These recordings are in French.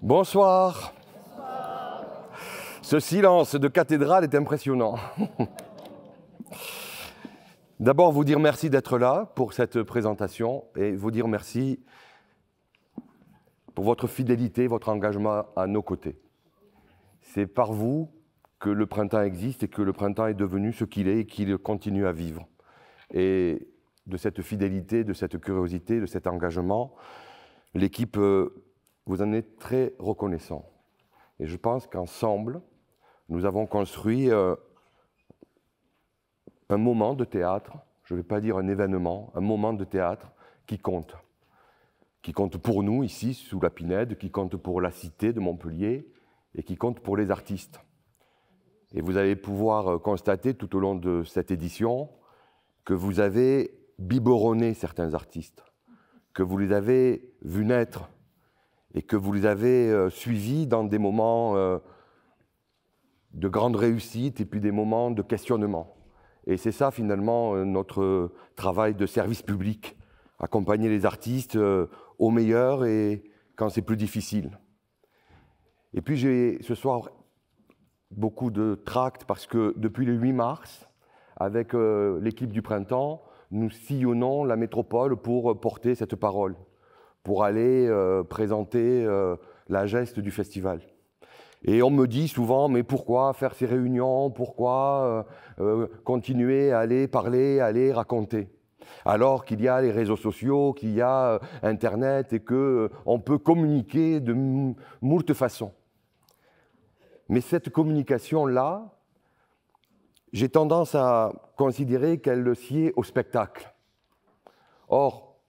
Bonsoir. Ce silence de cathédrale est impressionnant. D'abord, vous dire merci d'être là pour cette présentation et vous dire merci pour votre fidélité, votre engagement à nos côtés. C'est par vous que le printemps existe et que le printemps est devenu ce qu'il est et qu'il continue à vivre. Et de cette fidélité, de cette curiosité, de cet engagement, l'équipe vous en est très reconnaissant. Et je pense qu'ensemble, nous avons construit un moment de théâtre, je ne vais pas dire un événement, un moment de théâtre qui compte pour nous ici, sous la Pinède, qui compte pour la cité de Montpellier et qui compte pour les artistes. Et vous allez pouvoir constater tout au long de cette édition que vous avez biberonné certains artistes, que vous les avez vus naître et que vous les avez suivis dans des moments de grande réussite et puis des moments de questionnement. Et c'est ça finalement notre travail de service public, accompagner les artistes au meilleur et quand c'est plus difficile. Et puis j'ai ce soir beaucoup de tracts parce que depuis le 8 mars, avec l'équipe du printemps, nous sillonnons la métropole pour porter cette parole, pour aller présenter la geste du festival. Et on me dit souvent, mais pourquoi faire ces réunions, pourquoi continuer à aller parler, à aller raconter, alors qu'il y a les réseaux sociaux, qu'il y a Internet et qu'on peut communiquer de moult façons. Mais cette communication-là, j'ai tendance à considérer qu'elle sied au spectacle. Or,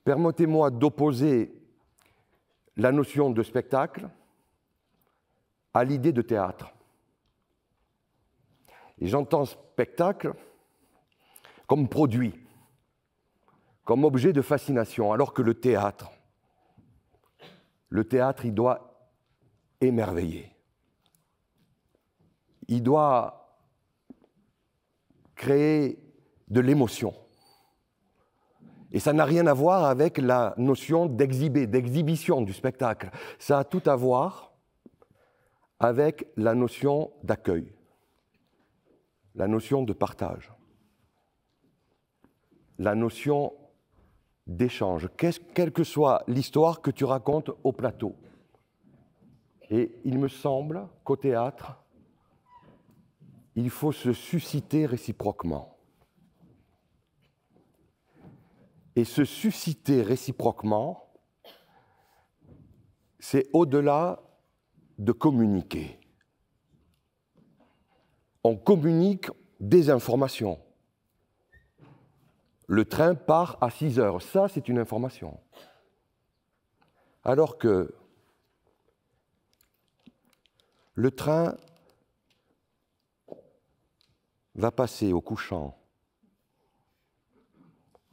permettez-moi d'opposer la notion de spectacle à l'idée de théâtre. Et j'entends spectacle comme produit, comme objet de fascination, alors que le théâtre, il doit émerveiller. Il doit créer de l'émotion. Et ça n'a rien à voir avec la notion d'exhibition du spectacle. Ça a tout à voir avec la notion d'accueil, la notion de partage, la notion d'échange, quelle que soit l'histoire que tu racontes au plateau. Et il me semble qu'au théâtre, il faut se susciter réciproquement. Et se susciter réciproquement, c'est au-delà de communiquer. On communique des informations. Le train part à 6 heures, ça c'est une information. Alors que le train va passer au couchant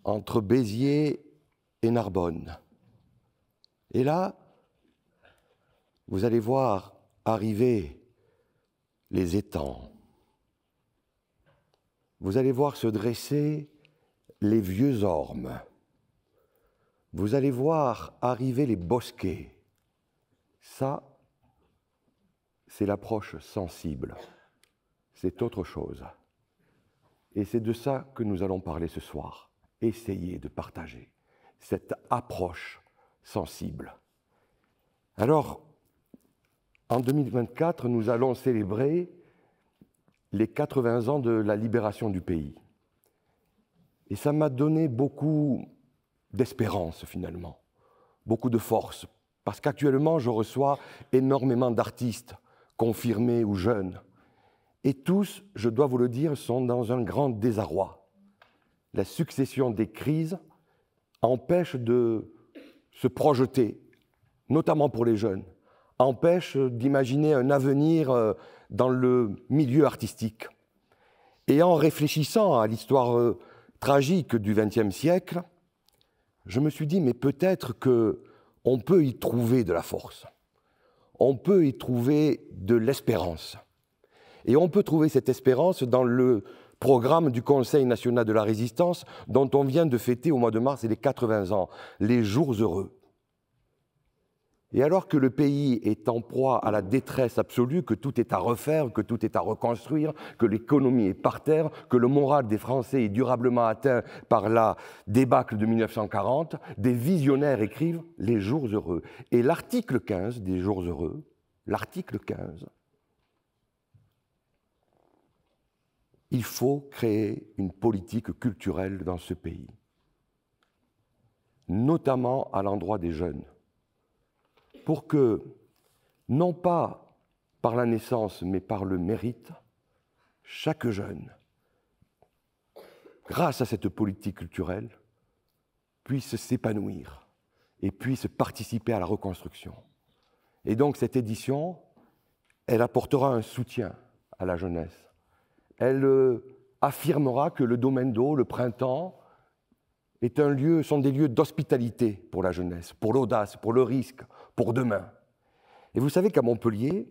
entre Béziers et Narbonne. Et là, vous allez voir arriver les étangs. Vous allez voir se dresser les vieux ormes. Vous allez voir arriver les bosquets. Ça, c'est l'approche sensible. C'est autre chose. Et c'est de ça que nous allons parler ce soir. Essayer de partager cette approche sensible. Alors, en 2024, nous allons célébrer les 80 ans de la libération du pays. Et ça m'a donné beaucoup d'espérance, finalement, beaucoup de force, parce qu'actuellement, je reçois énormément d'artistes, confirmés ou jeunes, et tous, je dois vous le dire, sont dans un grand désarroi. La succession des crises empêche de se projeter, notamment pour les jeunes, empêche d'imaginer un avenir dans le milieu artistique. Et en réfléchissant à l'histoire tragique du XXe siècle, je me suis dit, mais peut-être qu'on peut y trouver de la force, on peut y trouver de l'espérance. Et on peut trouver cette espérance dans le programme du Conseil national de la résistance dont on vient de fêter au mois de mars les 80 ans, les jours heureux. Et alors que le pays est en proie à la détresse absolue, que tout est à refaire, que tout est à reconstruire, que l'économie est par terre, que le moral des Français est durablement atteint par la débâcle de 1940, des visionnaires écrivent « Les jours heureux ». Et l'article 15 des jours heureux, l'article 15, il faut créer une politique culturelle dans ce pays, notamment à l'endroit des jeunes, pour que, non pas par la naissance, mais par le mérite, chaque jeune, grâce à cette politique culturelle, puisse s'épanouir et puisse participer à la reconstruction. Et donc cette édition, elle apportera un soutien à la jeunesse. Elle affirmera que le domaine d'eau, le printemps, sont des lieux d'hospitalité pour la jeunesse, pour l'audace, pour le risque, pour demain. Et vous savez qu'à Montpellier,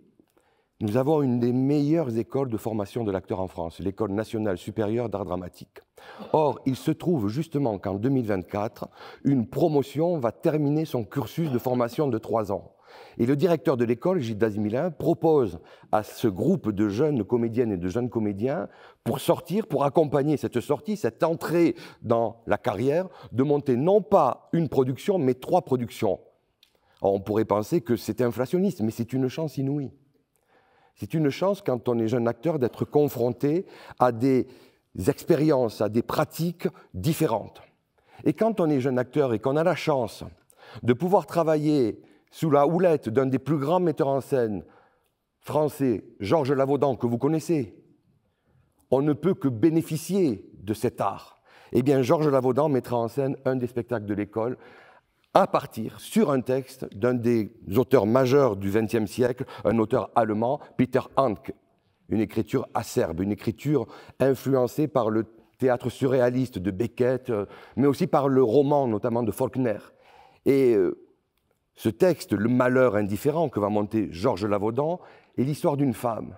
nous avons une des meilleures écoles de formation de l'acteur en France, l'École nationale supérieure d'art dramatique. Or, il se trouve justement qu'en 2024, une promotion va terminer son cursus de formation de 3 ans. Et le directeur de l'école, Gilles Dazimilin, propose à ce groupe de jeunes comédiennes et de jeunes comédiens, pour accompagner cette sortie, cette entrée dans la carrière, de monter non pas une production, mais 3 productions. Alors, on pourrait penser que c'est inflationniste, mais c'est une chance inouïe. C'est une chance, quand on est jeune acteur, d'être confronté à des expériences, à des pratiques différentes. Et quand on est jeune acteur et qu'on a la chance de pouvoir travailler sous la houlette d'un des plus grands metteurs en scène français, Georges Lavaudan, que vous connaissez, on ne peut que bénéficier de cet art. Eh bien, Georges Lavaudan mettra en scène un des spectacles de l'école à partir, sur un texte d'un des auteurs majeurs du XXe siècle, un auteur allemand, Peter Handke. Une écriture acerbe, une écriture influencée par le théâtre surréaliste de Beckett, mais aussi par le roman, notamment de Faulkner. Et ce texte, Le malheur indifférent, que va monter Georges Lavaudan, est l'histoire d'une femme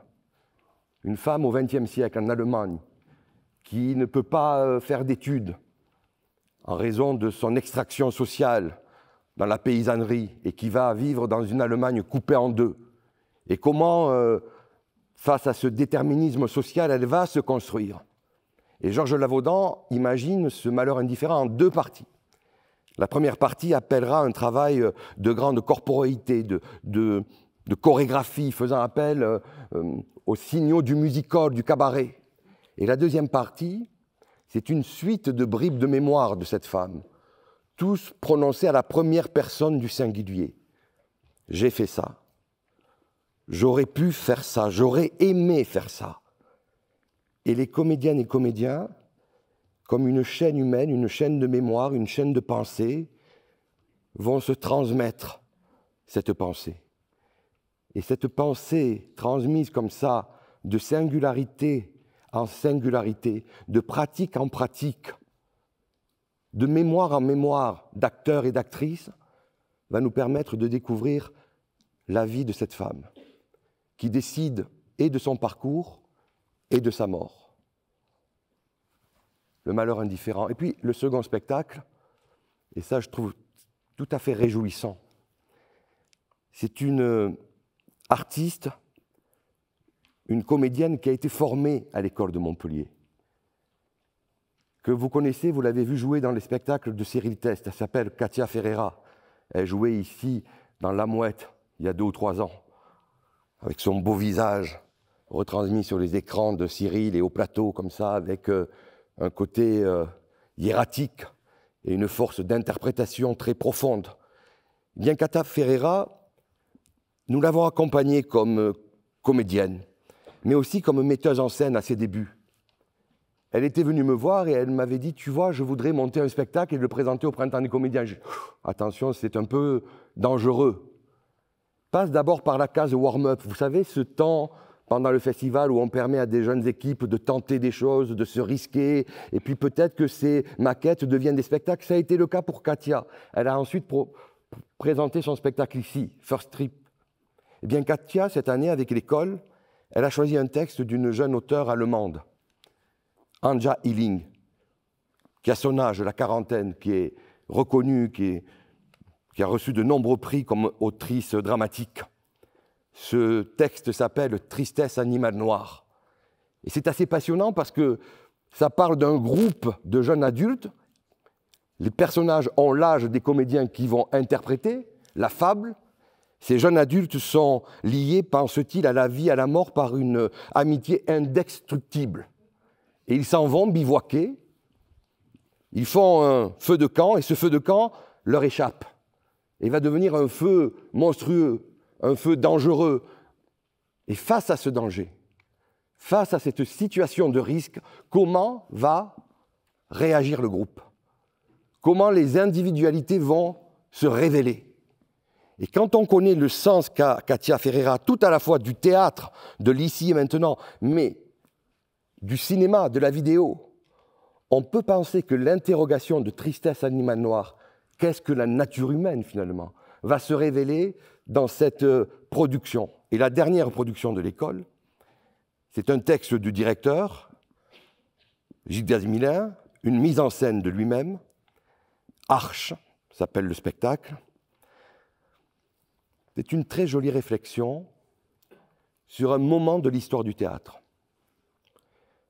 au XXe siècle, en Allemagne, qui ne peut pas faire d'études en raison de son extraction sociale dans la paysannerie et qui va vivre dans une Allemagne coupée en deux. Et comment, face à ce déterminisme social, elle va se construire. Et Georges Lavaudan imagine ce malheur indifférent en 2 parties. La première partie appellera un travail de grande corporéité, de chorégraphie, faisant appel aux signaux du music-hall, du cabaret. Et la deuxième partie, c'est une suite de bribes de mémoire de cette femme, tous prononcés à la première personne du singulier. J'ai fait ça. J'aurais pu faire ça. J'aurais aimé faire ça. Et les comédiennes et comédiens, comme une chaîne humaine, une chaîne de mémoire, une chaîne de pensée, vont se transmettre cette pensée. Et cette pensée transmise comme ça, de singularité en singularité, de pratique en pratique, de mémoire en mémoire d'acteurs et d'actrices, va nous permettre de découvrir la vie de cette femme, qui décide et de son parcours et de sa mort. Le malheur indifférent. Et puis le second spectacle, et ça je trouve tout à fait réjouissant, c'est une artiste, une comédienne qui a été formée à l'école de Montpellier, que vous connaissez, vous l'avez vu jouer dans les spectacles de Cyril Teste. Elle s'appelle Katia Ferreira. Elle jouait ici dans La Mouette il y a 2 ou 3 ans, avec son beau visage retransmis sur les écrans de Cyril et au plateau comme ça, avec un côté hiératique et une force d'interprétation très profonde. Bien Katia Ferreira, nous l'avons accompagnée comme comédienne, mais aussi comme metteuse en scène à ses débuts. Elle était venue me voir et elle m'avait dit « Tu vois, je voudrais monter un spectacle et le présenter au Printemps des comédiens. » Attention, c'est un peu dangereux. Passe d'abord par la case warm-up. Vous savez, ce temps pendant le festival où on permet à des jeunes équipes de tenter des choses, de se risquer, et puis peut-être que ces maquettes deviennent des spectacles. Ça a été le cas pour Katia. Elle a ensuite présenté son spectacle ici, First Trip. Eh bien, Katia, cette année, avec l'école, elle a choisi un texte d'une jeune auteure allemande, Anja Hilling, qui a son âge, la quarantaine, qui est reconnue, qui est qui a reçu de nombreux prix comme autrice dramatique. Ce texte s'appelle « Tristesse animale noire ». Et c'est assez passionnant parce que ça parle d'un groupe de jeunes adultes. Les personnages ont l'âge des comédiens qui vont interpréter la fable. Ces jeunes adultes sont liés, pense-t-il, à la vie, à la mort par une amitié indestructible. Et ils s'en vont bivouaquer. Ils font un feu de camp et ce feu de camp leur échappe. Et va devenir un feu monstrueux, un feu dangereux. Et face à ce danger, face à cette situation de risque, comment va réagir le groupe? Comment les individualités vont se révéler? Et quand on connaît le sens qu'a Katia Ferreira, tout à la fois du théâtre, de l'ici et maintenant, mais du cinéma, de la vidéo, on peut penser que l'interrogation de Tristesse animale noire, qu'est-ce que la nature humaine finalement, va se révéler dans cette production. Et la dernière production de l'école, c'est un texte du directeur, Gilles Dasmilin, une mise en scène de lui-même, Arche, s'appelle le spectacle. C'est une très jolie réflexion sur un moment de l'histoire du théâtre.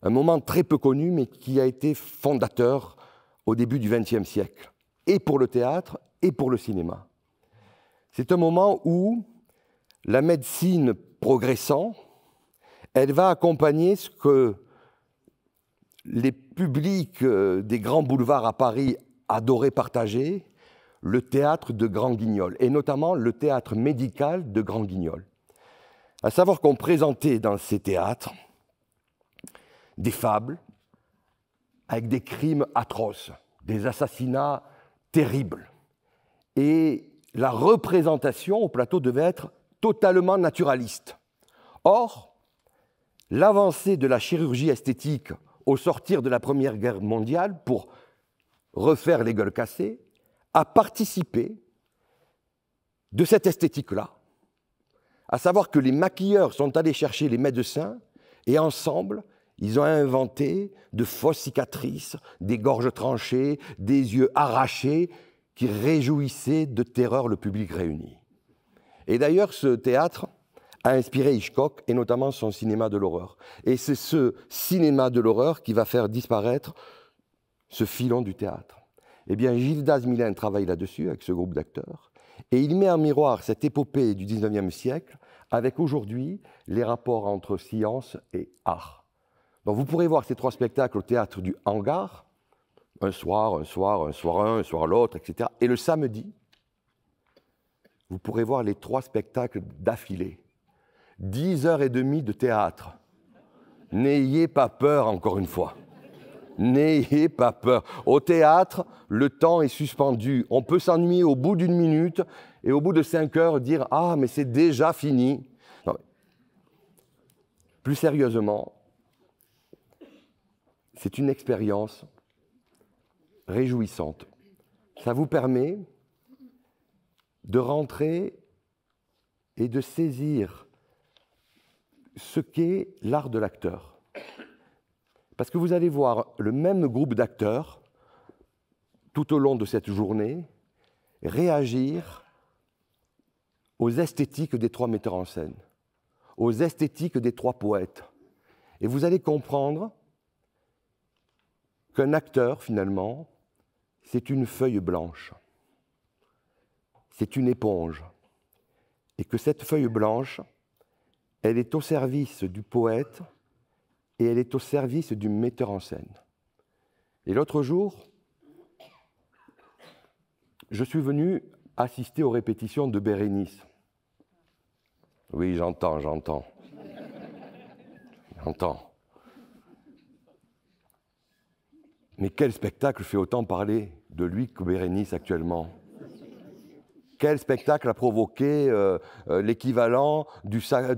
Un moment très peu connu, mais qui a été fondateur au début du XXe siècle, et pour le théâtre et pour le cinéma. C'est un moment où la médecine progressant, elle va accompagner ce que les publics des grands boulevards à Paris adoraient partager, le théâtre de Grand Guignol, et notamment le théâtre médical de Grand Guignol. À savoir qu'on présentait dans ces théâtres des fables avec des crimes atroces, des assassinats terribles. Et la représentation au plateau devait être totalement naturaliste. Or, l'avancée de la chirurgie esthétique au sortir de la Première Guerre mondiale pour refaire les gueules cassées a participé de cette esthétique-là. À savoir que les maquilleurs sont allés chercher les médecins et ensemble, ils ont inventé de fausses cicatrices, des gorges tranchées, des yeux arrachés qui réjouissaient de terreur le public réuni. Et d'ailleurs, ce théâtre a inspiré Hitchcock et notamment son cinéma de l'horreur. Et c'est ce cinéma de l'horreur qui va faire disparaître ce filon du théâtre. Eh bien, Gilles Dasmilin travaille là-dessus avec ce groupe d'acteurs et il met en miroir cette épopée du XIXe siècle avec aujourd'hui les rapports entre science et art. Donc vous pourrez voir ces trois spectacles au théâtre du Hangar, un soir, un soir l'autre, etc. Et le samedi, vous pourrez voir les trois spectacles d'affilée. 10h30 de théâtre. N'ayez pas peur, encore une fois. N'ayez pas peur. Au théâtre, le temps est suspendu. On peut s'ennuyer au bout d'une minute et au bout de 5 heures dire « Ah, mais c'est déjà fini ». Plus sérieusement, c'est une expérience réjouissante. Ça vous permet de rentrer et de saisir ce qu'est l'art de l'acteur. Parce que vous allez voir le même groupe d'acteurs, tout au long de cette journée, réagir aux esthétiques des trois metteurs en scène, aux esthétiques des trois poètes. Et vous allez comprendre qu'un acteur, finalement, c'est une feuille blanche, c'est une éponge, et que cette feuille blanche, elle est au service du poète et elle est au service du metteur en scène. Et l'autre jour, je suis venu assister aux répétitions de Bérénice. Oui, j'entends. Mais quel spectacle fait autant parler de lui que Bérénice actuellement? Quel spectacle a provoqué l'équivalent du Sacre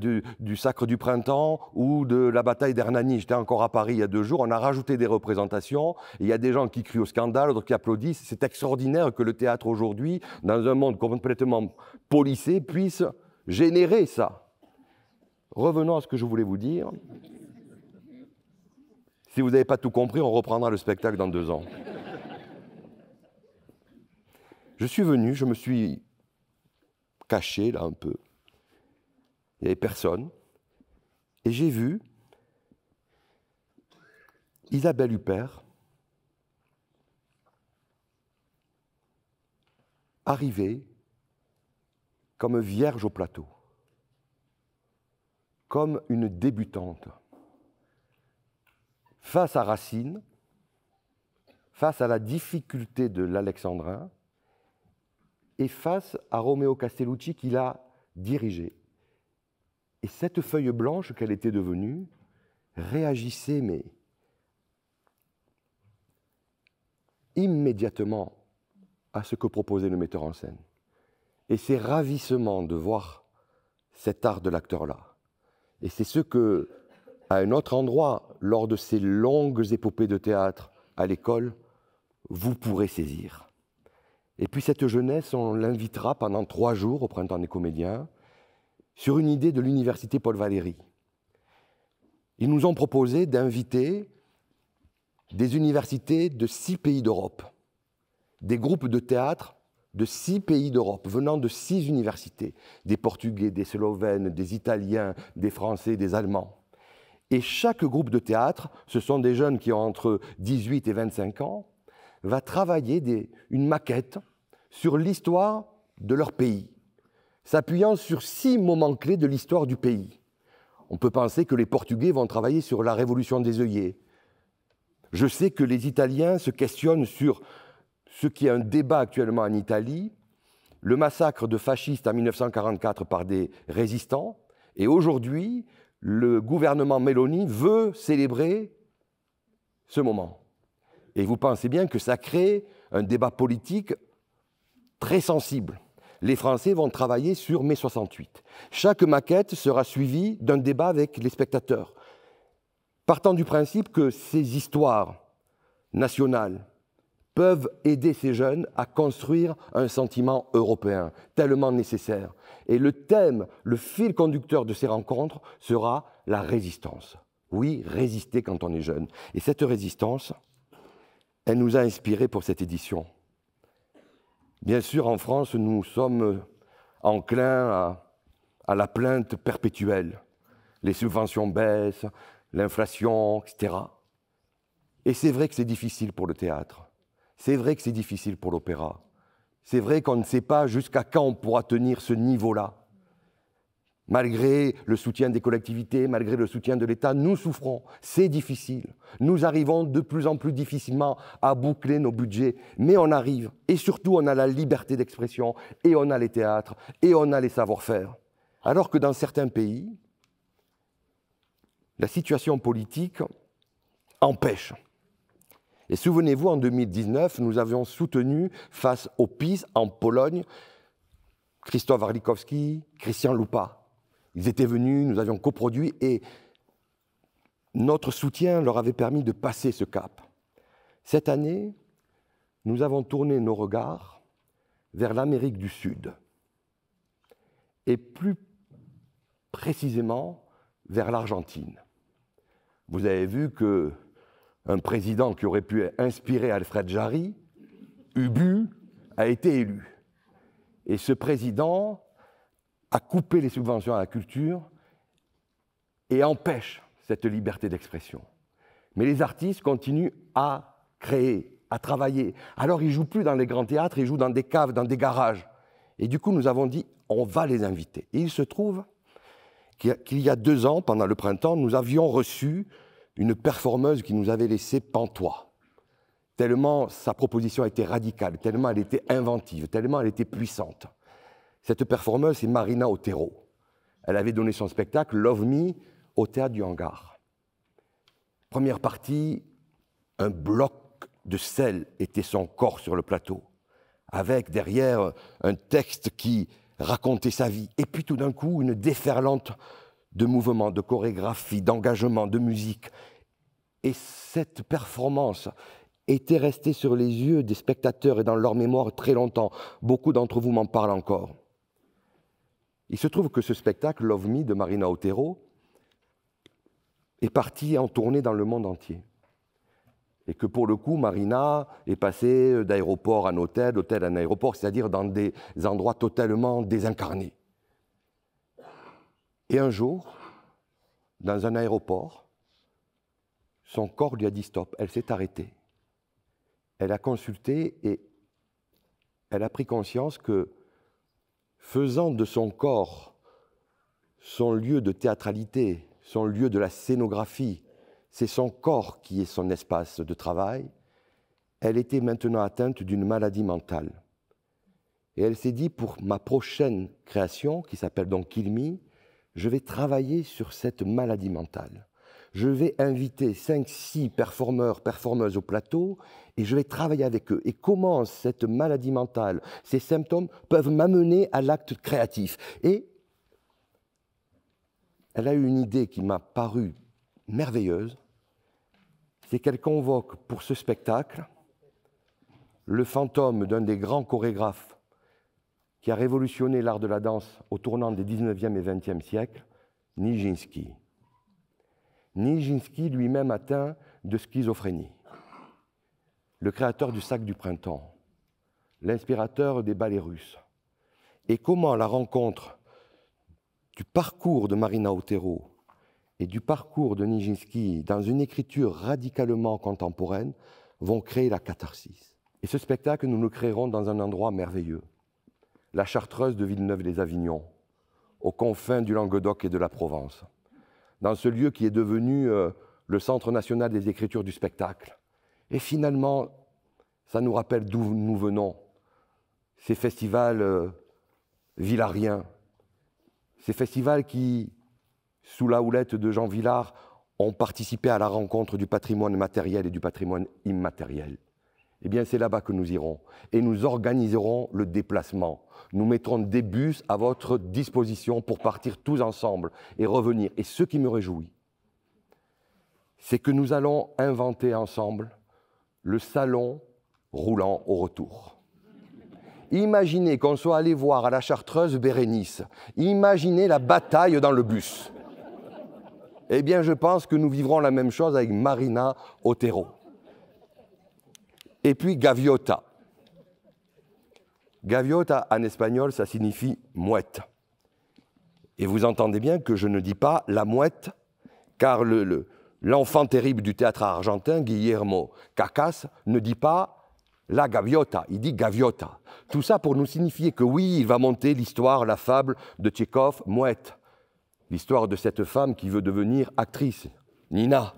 du Printemps ou de la bataille d'Hernani? J'étais encore à Paris il y a 2 jours, on a rajouté des représentations, il y a des gens qui crient au scandale, d'autres qui applaudissent. C'est extraordinaire que le théâtre aujourd'hui, dans un monde complètement policé, puisse générer ça. Revenons à ce que je voulais vous dire. Si vous n'avez pas tout compris, on reprendra le spectacle dans 2 ans. Je suis venu, je me suis caché là un peu. Il n'y avait personne. Et j'ai vu Isabelle Huppert arriver comme vierge au plateau, comme une débutante, face à Racine, face à la difficulté de l'alexandrin et face à Romeo Castellucci qui l'a dirigé. Et cette feuille blanche qu'elle était devenue réagissait, mais immédiatement à ce que proposait le metteur en scène. Et c'est ravissement de voir cet art de l'acteur-là. Et c'est ce que, à un autre endroit, lors de ces longues épopées de théâtre à l'école, vous pourrez saisir. Et puis cette jeunesse, on l'invitera pendant 3 jours au Printemps des Comédiens sur une idée de l'université Paul Valéry. Ils nous ont proposé d'inviter des universités de 6 pays d'Europe, des groupes de théâtre de 6 pays d'Europe, venant de 6 universités, des Portugais, des Slovènes, des Italiens, des Français, des Allemands. Et chaque groupe de théâtre, ce sont des jeunes qui ont entre 18 et 25 ans, va travailler une maquette sur l'histoire de leur pays, s'appuyant sur 6 moments clés de l'histoire du pays. On peut penser que les Portugais vont travailler sur la révolution des œillets. Je sais que les Italiens se questionnent sur ce qui est un débat actuellement en Italie, le massacre de fascistes en 1944 par des résistants, et aujourd'hui, le gouvernement Meloni veut célébrer ce moment. Et vous pensez bien que ça crée un débat politique très sensible. Les Français vont travailler sur mai 68. Chaque maquette sera suivie d'un débat avec les spectateurs, partant du principe que ces histoires nationales peuvent aider ces jeunes à construire un sentiment européen tellement nécessaire. Et le thème, le fil conducteur de ces rencontres sera la résistance. Oui, résister quand on est jeune. Et cette résistance, elle nous a inspirés pour cette édition. Bien sûr, en France, nous sommes enclins à la plainte perpétuelle. Les subventions baissent, l'inflation, etc. Et c'est vrai que c'est difficile pour le théâtre. C'est vrai que c'est difficile pour l'opéra. C'est vrai qu'on ne sait pas jusqu'à quand on pourra tenir ce niveau-là. Malgré le soutien des collectivités, malgré le soutien de l'État, nous souffrons. C'est difficile. Nous arrivons de plus en plus difficilement à boucler nos budgets, mais on arrive. Et surtout, on a la liberté d'expression, et on a les théâtres, et on a les savoir-faire. Alors que dans certains pays, la situation politique empêche. Et souvenez-vous, en 2019, nous avions soutenu, face au PiS en Pologne, Krzysztof Warlikowski, Christian Lupa. Ils étaient venus, nous avions coproduit, et notre soutien leur avait permis de passer ce cap. Cette année, nous avons tourné nos regards vers l'Amérique du Sud, et plus précisément vers l'Argentine. Vous avez vu que un président qui aurait pu inspirer Alfred Jarry, Ubu, a été élu. Et ce président a coupé les subventions à la culture et empêche cette liberté d'expression. Mais les artistes continuent à créer, à travailler. Alors ils ne jouent plus dans les grands théâtres, ils jouent dans des caves, dans des garages. Et du coup, nous avons dit, on va les inviter. Et il se trouve qu'il y a 2 ans, pendant le printemps, nous avions reçu une performeuse qui nous avait laissé pantois, tellement sa proposition était radicale, tellement elle était inventive, tellement elle était puissante. Cette performeuse, c'est Marina Otero. Elle avait donné son spectacle « Love Me » au Théâtre du Hangar. Première partie, un bloc de sel était son corps sur le plateau, avec derrière un texte qui racontait sa vie. Et puis tout d'un coup, une déferlante de mouvements, de chorégraphie, d'engagement, de musique. Et cette performance était restée sur les yeux des spectateurs et dans leur mémoire très longtemps. Beaucoup d'entre vous m'en parlent encore. Il se trouve que ce spectacle, Love Me, de Marina Otero, est parti en tournée dans le monde entier. Et que pour le coup, Marina est passée d'aéroport en hôtel, d'hôtel en aéroport, c'est-à-dire dans des endroits totalement désincarnés. Et un jour, dans un aéroport, son corps lui a dit stop, elle s'est arrêtée. Elle a consulté et elle a pris conscience que, faisant de son corps son lieu de théâtralité, son lieu de la scénographie, c'est son corps qui est son espace de travail, elle était maintenant atteinte d'une maladie mentale. Et elle s'est dit, pour ma prochaine création, qui s'appelle donc Kill Me, je vais travailler sur cette maladie mentale. Je vais inviter 5-6 performeurs, performeuses au plateau et je vais travailler avec eux. Et comment cette maladie mentale, ces symptômes peuvent m'amener à l'acte créatif. Et elle a eu une idée qui m'a paru merveilleuse, c'est qu'elle convoque pour ce spectacle le fantôme d'un des grands chorégraphes qui a révolutionné l'art de la danse au tournant des 19e et 20e siècles, Nijinsky. Nijinsky lui-même atteint de schizophrénie. Le créateur du Sac du Printemps, l'inspirateur des ballets russes. Et comment la rencontre du parcours de Marina Otero et du parcours de Nijinsky dans une écriture radicalement contemporaine vont créer la catharsis. Et ce spectacle, nous le créerons dans un endroit merveilleux, la Chartreuse de Villeneuve-les-Avignon, aux confins du Languedoc et de la Provence, dans ce lieu qui est devenu le Centre national des écritures du spectacle. Et finalement, ça nous rappelle d'où nous venons, ces festivals villariens, ces festivals qui, sous la houlette de Jean Villard, ont participé à la rencontre du patrimoine matériel et du patrimoine immatériel. Eh bien, c'est là-bas que nous irons. Et nous organiserons le déplacement. Nous mettrons des bus à votre disposition pour partir tous ensemble et revenir. Et ce qui me réjouit, c'est que nous allons inventer ensemble le salon roulant au retour. Imaginez qu'on soit allé voir à la Chartreuse Bérénice. Imaginez la bataille dans le bus. Eh bien, je pense que nous vivrons la même chose avec Marina Otero. Et puis gaviota. Gaviota, en espagnol, ça signifie mouette. Et vous entendez bien que je ne dis pas la mouette, car l'enfant terrible du théâtre argentin, Guillermo Cacas, ne dit pas la gaviota, il dit gaviota. Tout ça pour nous signifier que oui, il va monter l'histoire, la fable de Tchekhov, Mouette. L'histoire de cette femme qui veut devenir actrice, Nina.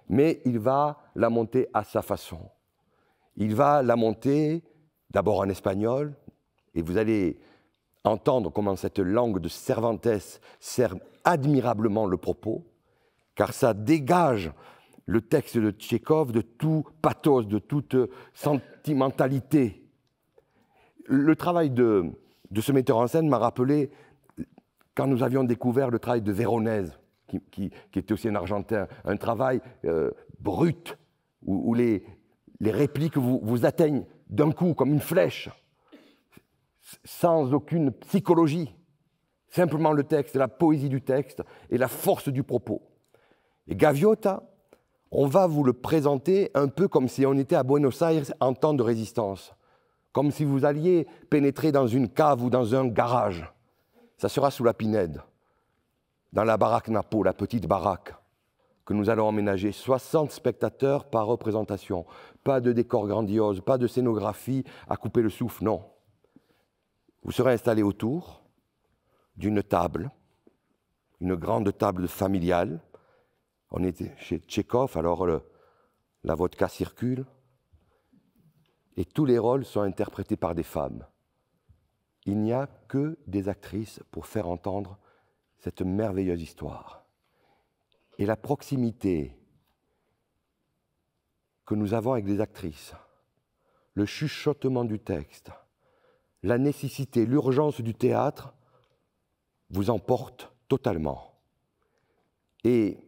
Mais il va la monter à sa façon. Il va la monter d'abord en espagnol, et vous allez entendre comment cette langue de Cervantes sert admirablement le propos, car ça dégage le texte de Tchekhov de tout pathos, de toute sentimentalité. Le travail de ce metteur en scène m'a rappelé quand nous avions découvert le travail de Véronèse, qui était aussi un Argentin, un travail brut, où les répliques vous atteignent d'un coup comme une flèche, sans aucune psychologie, simplement le texte, la poésie du texte et la force du propos. Et Gaviota, on va vous le présenter un peu comme si on était à Buenos Aires en temps de résistance, comme si vous alliez pénétrer dans une cave ou dans un garage. Ça sera sous la Pinède, dans la baraque Napo, la petite baraque que nous allons emménager. 60 spectateurs par représentation. Pas de décor grandiose, pas de scénographie à couper le souffle, non. Vous serez installés autour d'une table, une grande table familiale. On était chez Tchekhov, alors la vodka circule. Et tous les rôles sont interprétés par des femmes. Il n'y a que des actrices pour faire entendre cette merveilleuse histoire. Et la proximité que nous avons avec les actrices, le chuchotement du texte, la nécessité, l'urgence du théâtre vous emportent totalement. Et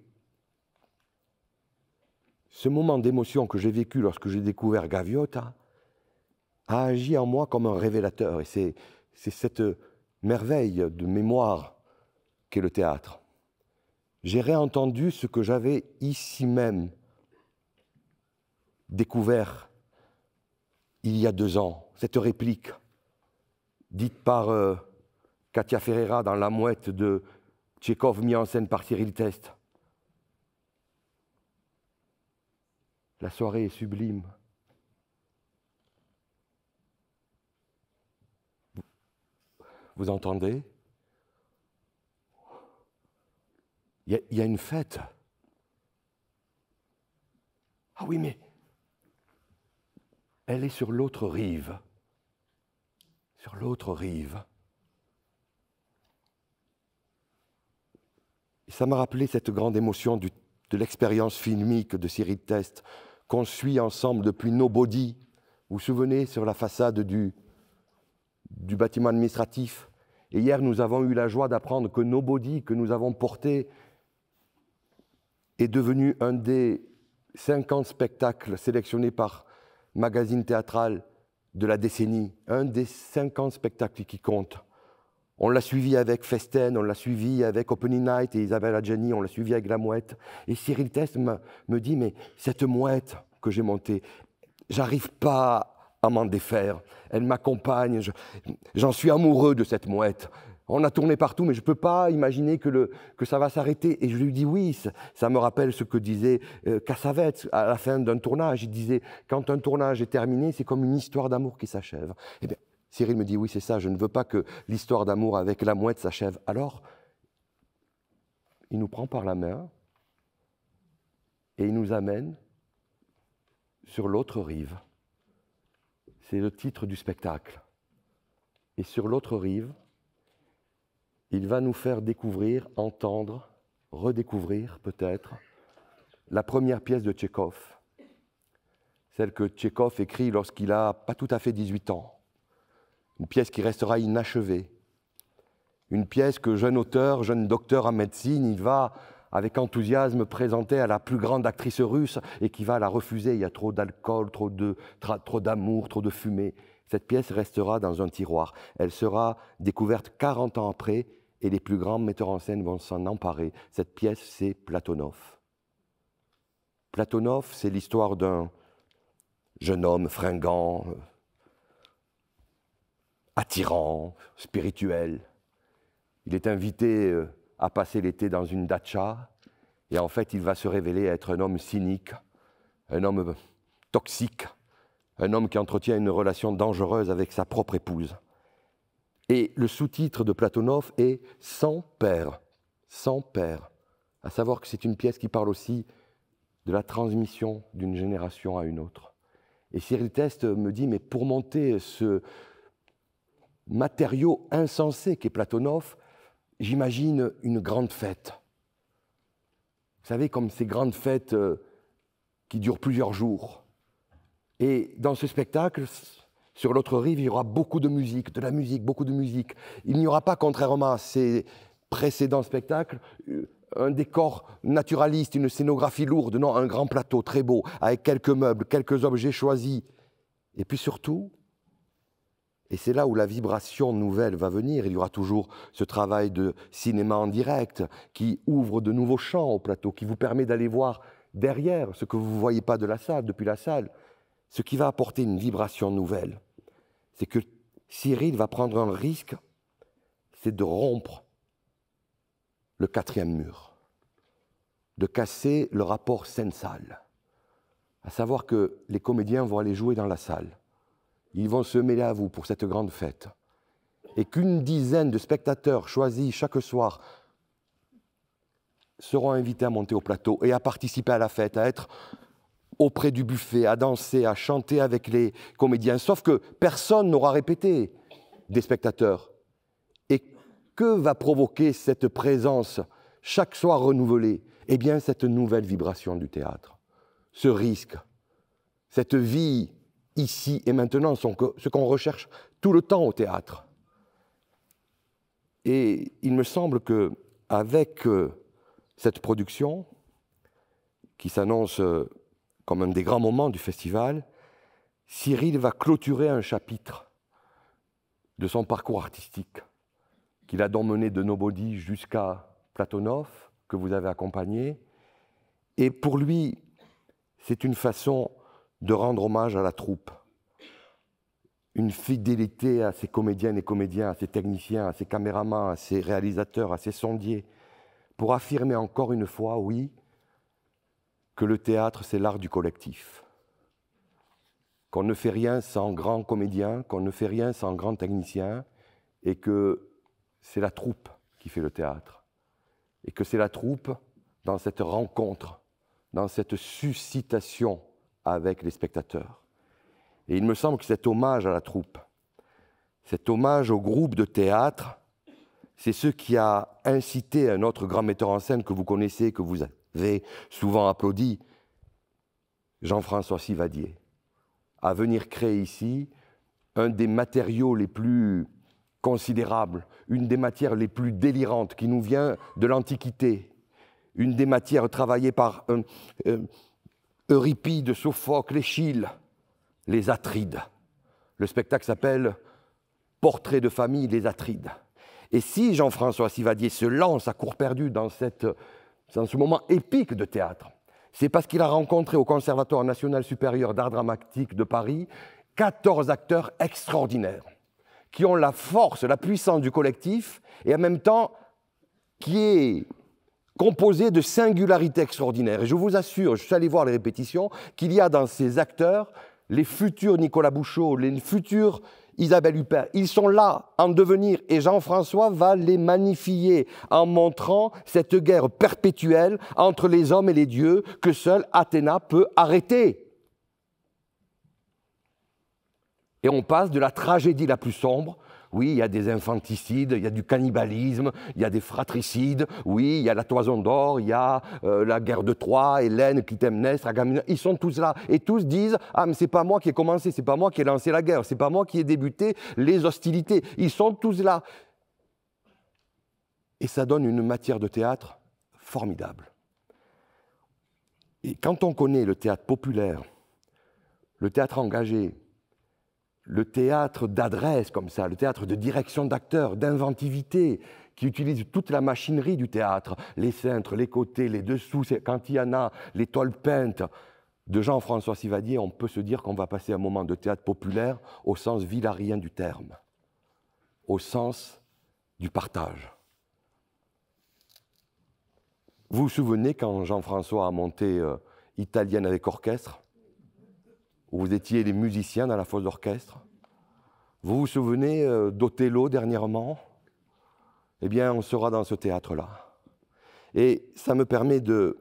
ce moment d'émotion que j'ai vécu lorsque j'ai découvert Gaviota a agi en moi comme un révélateur. Et c'est cette merveille de mémoire qu'est le théâtre. J'ai réentendu ce que j'avais ici même découvert il y a 2 ans, cette réplique dite par Katia Ferreira dans La Mouette de Tchekhov, mis en scène par Cyril Teste. La soirée est sublime. Vous entendez? Il y a une fête. Ah oui, mais elle est sur l'autre rive. Sur l'autre rive. Et ça m'a rappelé cette grande émotion de l'expérience filmique de Cyril Teste qu'on suit ensemble depuis Nobody. Vous vous souvenez, sur la façade du bâtiment administratif. Et hier, nous avons eu la joie d'apprendre que Nobody, que nous avons porté, est devenu un des 50 spectacles sélectionnés par Magazine Théâtral de la décennie. Un des 50 spectacles qui comptent. On l'a suivi avec Festen, on l'a suivi avec Opening Night et Isabelle Adjani, on l'a suivi avec La Mouette. Et Cyril Teste me dit, mais cette mouette que j'ai montée, j'arrive pas à m'en défaire. Elle m'accompagne, j'en suis amoureux de cette mouette. On a tourné partout, mais je ne peux pas imaginer que ça va s'arrêter. Et je lui dis oui, ça me rappelle ce que disait Cassavetes à la fin d'un tournage. Il disait, quand un tournage est terminé, c'est comme une histoire d'amour qui s'achève. Eh bien, Cyril me dit oui, c'est ça, je ne veux pas que l'histoire d'amour avec la mouette s'achève. Alors, il nous prend par la main et il nous amène sur l'autre rive. C'est le titre du spectacle. Et sur l'autre rive, il va nous faire découvrir, entendre, redécouvrir peut-être, la première pièce de Tchekhov, celle que Tchekhov écrit lorsqu'il a pas tout à fait 18 ans. Une pièce qui restera inachevée. Une pièce que jeune auteur, jeune docteur en médecine, il va avec enthousiasme présenter à la plus grande actrice russe et qui va la refuser. Il y a trop d'alcool, trop d'amour, trop de fumée. Cette pièce restera dans un tiroir. Elle sera découverte 40 ans après et les plus grands metteurs en scène vont s'en emparer. Cette pièce, c'est Platonov. Platonov, c'est l'histoire d'un jeune homme fringant, attirant, spirituel. Il est invité à passer l'été dans une datcha et en fait, il va se révéler être un homme cynique, un homme toxique, un homme qui entretient une relation dangereuse avec sa propre épouse. Et le sous-titre de Platonov est « Sans père », sans père. À savoir que c'est une pièce qui parle aussi de la transmission d'une génération à une autre. Et Cyril Teste me dit, mais pour monter ce matériau insensé qu'est Platonov, j'imagine une grande fête. Vous savez, comme ces grandes fêtes qui durent plusieurs jours. Et dans ce spectacle, sur l'autre rive, il y aura beaucoup de musique, de la musique, beaucoup de musique. Il n'y aura pas, contrairement à ces précédents spectacles, un décor naturaliste, une scénographie lourde, non, un grand plateau très beau, avec quelques meubles, quelques objets choisis. Et puis surtout, et c'est là où la vibration nouvelle va venir, il y aura toujours ce travail de cinéma en direct qui ouvre de nouveaux champs au plateau, qui vous permet d'aller voir derrière ce que vous ne voyez pas de la salle, depuis la salle. Ce qui va apporter une vibration nouvelle, c'est que Cyril va prendre un risque, c'est de rompre le 4e mur, de casser le rapport scène-salle, à savoir que les comédiens vont aller jouer dans la salle. Ils vont se mêler à vous pour cette grande fête. Et qu'une dizaine de spectateurs choisis chaque soir seront invités à monter au plateau et à participer à la fête, à être auprès du buffet, à danser, à chanter avec les comédiens. Sauf que personne n'aura répété des spectateurs. Et que va provoquer cette présence chaque soir renouvelée? Eh bien, cette nouvelle vibration du théâtre. Ce risque, cette vie ici et maintenant, ce qu'on recherche tout le temps au théâtre. Et il me semble qu'avec cette production, qui s'annonce comme un des grands moments du festival, Cyril va clôturer un chapitre de son parcours artistique, qu'il a donc mené de Nobody jusqu'à Platonov, que vous avez accompagné. Et pour lui, c'est une façon de rendre hommage à la troupe, une fidélité à ses comédiennes et comédiens, à ses techniciens, à ses caméramans, à ses réalisateurs, à ses sondiers, pour affirmer encore une fois, oui, que le théâtre, c'est l'art du collectif. Qu'on ne fait rien sans grand comédien, qu'on ne fait rien sans grand technicien, et que c'est la troupe qui fait le théâtre. Et que c'est la troupe, dans cette rencontre, dans cette suscitation avec les spectateurs. Et il me semble que cet hommage à la troupe, cet hommage au groupe de théâtre, c'est ce qui a incité un autre grand metteur en scène que vous connaissez, que vous avez souvent applaudi, Jean-François Sivadier, à venir créer ici un des matériaux les plus considérables, une des matières les plus délirantes qui nous vient de l'Antiquité, une des matières travaillées par Euripide, Sophocle, Échille, les Atrides. Le spectacle s'appelle Portrait de famille, les Atrides. Et si Jean-François Sivadier se lance à court perdu dans ce moment épique de théâtre, c'est parce qu'il a rencontré au Conservatoire national supérieur d'art dramatique de Paris 14 acteurs extraordinaires qui ont la force, la puissance du collectif et en même temps qui est composé de singularités extraordinaires. Et je vous assure, je suis allé voir les répétitions, qu'il y a dans ces acteurs les futurs Nicolas Bouchot, les futurs Isabelle Huppert. Ils sont là en devenir et Jean-François va les magnifier en montrant cette guerre perpétuelle entre les hommes et les dieux que seule Athéna peut arrêter. Et on passe de la tragédie la plus sombre. Oui, il y a des infanticides, il y a du cannibalisme, il y a des fratricides, oui, il y a la Toison d'Or, il y a la guerre de Troie, Hélène, Clytemnestre, Agamemnon, ils sont tous là. Et tous disent « Ah, mais c'est pas moi qui ai commencé, c'est pas moi qui ai lancé la guerre, c'est pas moi qui ai débuté les hostilités. » Ils sont tous là. Et ça donne une matière de théâtre formidable. Et quand on connaît le théâtre populaire, le théâtre engagé, le théâtre d'adresse comme ça, le théâtre de direction d'acteurs, d'inventivité, qui utilise toute la machinerie du théâtre, les cintres, les côtés, les dessous, quand il y en a, les toiles peintes de Jean-François Sivadier, on peut se dire qu'on va passer un moment de théâtre populaire au sens villarien du terme, au sens du partage. Vous vous souvenez quand Jean-François a monté Italienne avec orchestre, où vous étiez les musiciens dans la fosse d'orchestre? Vous vous souvenez d'Othello dernièrement? Eh bien, on sera dans ce théâtre-là. Et ça me permet de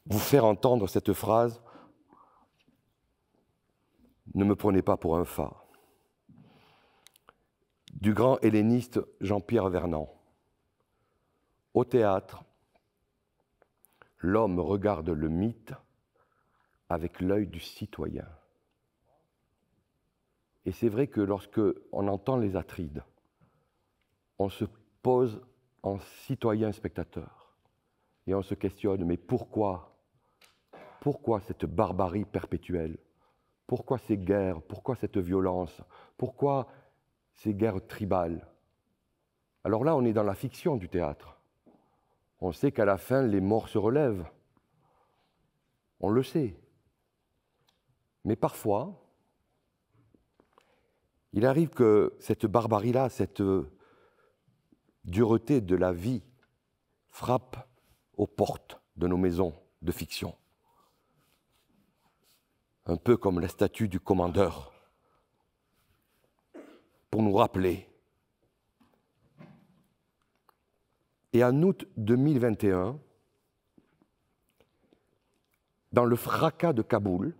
vous faire entendre cette phrase « Ne me prenez pas pour un fat » du grand helléniste Jean-Pierre Vernant. Au théâtre, l'homme regarde le mythe avec l'œil du citoyen. Et c'est vrai que lorsque on entend les Atrides, on se pose en citoyen spectateur et on se questionne, mais pourquoi cette barbarie perpétuelle? Pourquoi ces guerres? Pourquoi cette violence? Pourquoi ces guerres tribales? Alors là, on est dans la fiction du théâtre. On sait qu'à la fin, les morts se relèvent. On le sait. Mais parfois, il arrive que cette barbarie-là, cette dureté de la vie frappe aux portes de nos maisons de fiction. Un peu comme la statue du commandeur, pour nous rappeler. Et en août 2021, dans le fracas de Kaboul,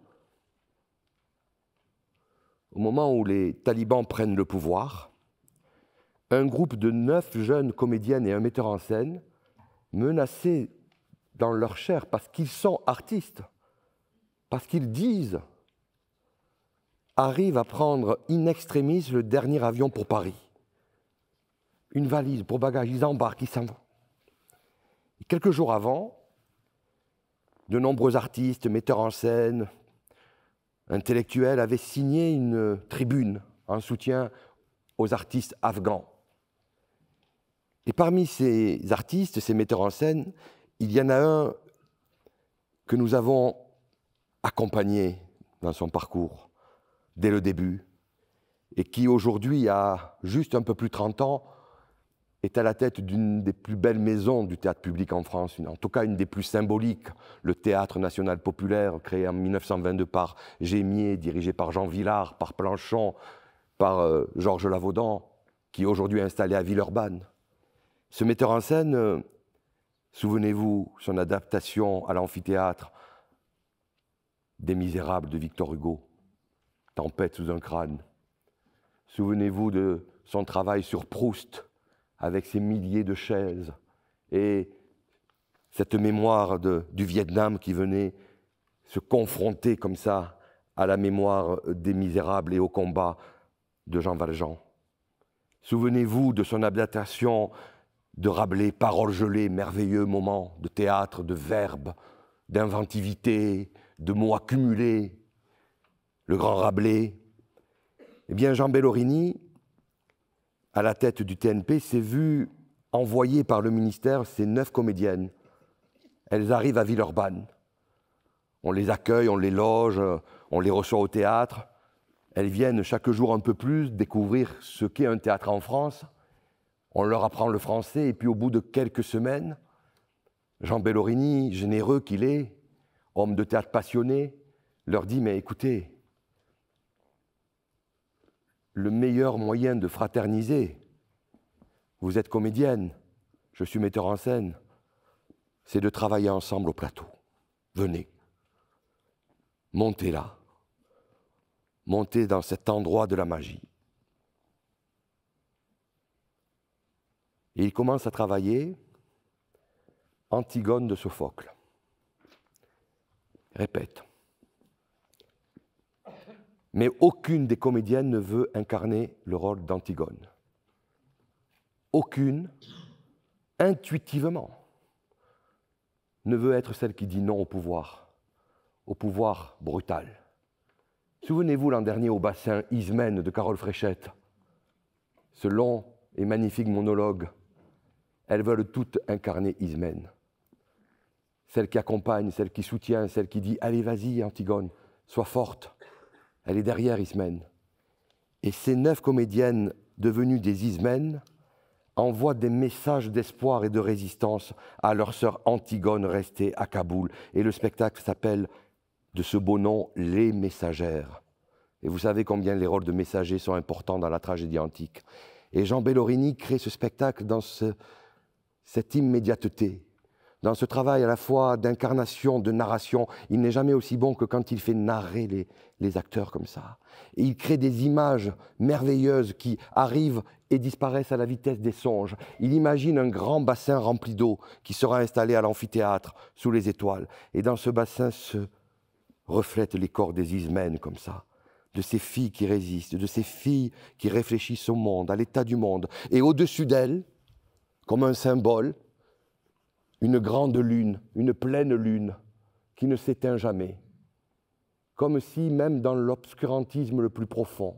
au moment où les talibans prennent le pouvoir, un groupe de 9 jeunes comédiennes et un metteur en scène, menacés dans leur chair parce qu'ils sont artistes, parce qu'ils disent, arrivent à prendre in extremis le dernier avion pour Paris. Une valise pour bagages, ils embarquent, ils s'en vont. Et quelques jours avant, de nombreux artistes, metteurs en scène, intellectuels avaient signé une tribune en soutien aux artistes afghans. Et parmi ces artistes, ces metteurs en scène, il y en a un que nous avons accompagné dans son parcours dès le début, et qui aujourd'hui, à juste un peu plus de 30 ans, est à la tête d'une des plus belles maisons du théâtre public en France, en tout cas une des plus symboliques, le Théâtre national populaire, créé en 1922 par Gémier, dirigé par Jean Vilar, par Planchon, par Georges Lavaudan, qui est aujourd'hui installé à Villeurbanne. Ce metteur en scène, souvenez-vous, son adaptation à l'amphithéâtre des Misérables de Victor Hugo, Tempête sous un crâne. Souvenez-vous de son travail sur Proust, avec ses milliers de chaises, et cette mémoire du Vietnam qui venait se confronter comme ça à la mémoire des Misérables et au combat de Jean Valjean. Souvenez-vous de son adaptation de Rabelais, Paroles gelées, merveilleux moment de théâtre, de verbes, d'inventivité, de mots accumulés. Le grand Rabelais. Eh bien, Jean Bellorini, à la tête du TNP, s'est vu envoyer par le ministère ces 9 comédiennes. Elles arrivent à Villeurbanne. On les accueille, on les loge, on les reçoit au théâtre. Elles viennent chaque jour un peu plus découvrir ce qu'est un théâtre en France. On leur apprend le français et puis au bout de quelques semaines, Jean Bellorini, généreux qu'il est, homme de théâtre passionné, leur dit « Mais écoutez, le meilleur moyen de fraterniser, vous êtes comédienne, je suis metteur en scène, c'est de travailler ensemble au plateau. Venez, montez là, montez dans cet endroit de la magie. » Et il commence à travailler Antigone de Sophocle. Répète. Mais aucune des comédiennes ne veut incarner le rôle d'Antigone. Aucune, intuitivement, ne veut être celle qui dit non au pouvoir brutal. Souvenez-vous l'an dernier au bassin Ismène de Carole Fréchette, ce long et magnifique monologue. Elles veulent toutes incarner Ismène. Celle qui accompagne, celle qui soutient, celle qui dit « Allez, vas-y, Antigone, sois forte ». Elle est derrière Ismène. Et ces 9 comédiennes devenues des Ismènes envoient des messages d'espoir et de résistance à leur sœur Antigone restée à Kaboul. Et le spectacle s'appelle, de ce beau nom, Les Messagères. Et vous savez combien les rôles de messagers sont importants dans la tragédie antique. Et Jean Bellorini crée ce spectacle dans cette immédiateté, dans ce travail à la fois d'incarnation, de narration. Il n'est jamais aussi bon que quand il fait narrer les acteurs comme ça. Et il crée des images merveilleuses qui arrivent et disparaissent à la vitesse des songes. Il imagine un grand bassin rempli d'eau qui sera installé à l'amphithéâtre sous les étoiles. Et dans ce bassin se reflètent les corps des Ismènes comme ça, de ces filles qui résistent, de ces filles qui réfléchissent au monde, à l'état du monde. Et au-dessus d'elles, comme un symbole, une grande lune, une pleine lune, qui ne s'éteint jamais. Comme si, même dans l'obscurantisme le plus profond,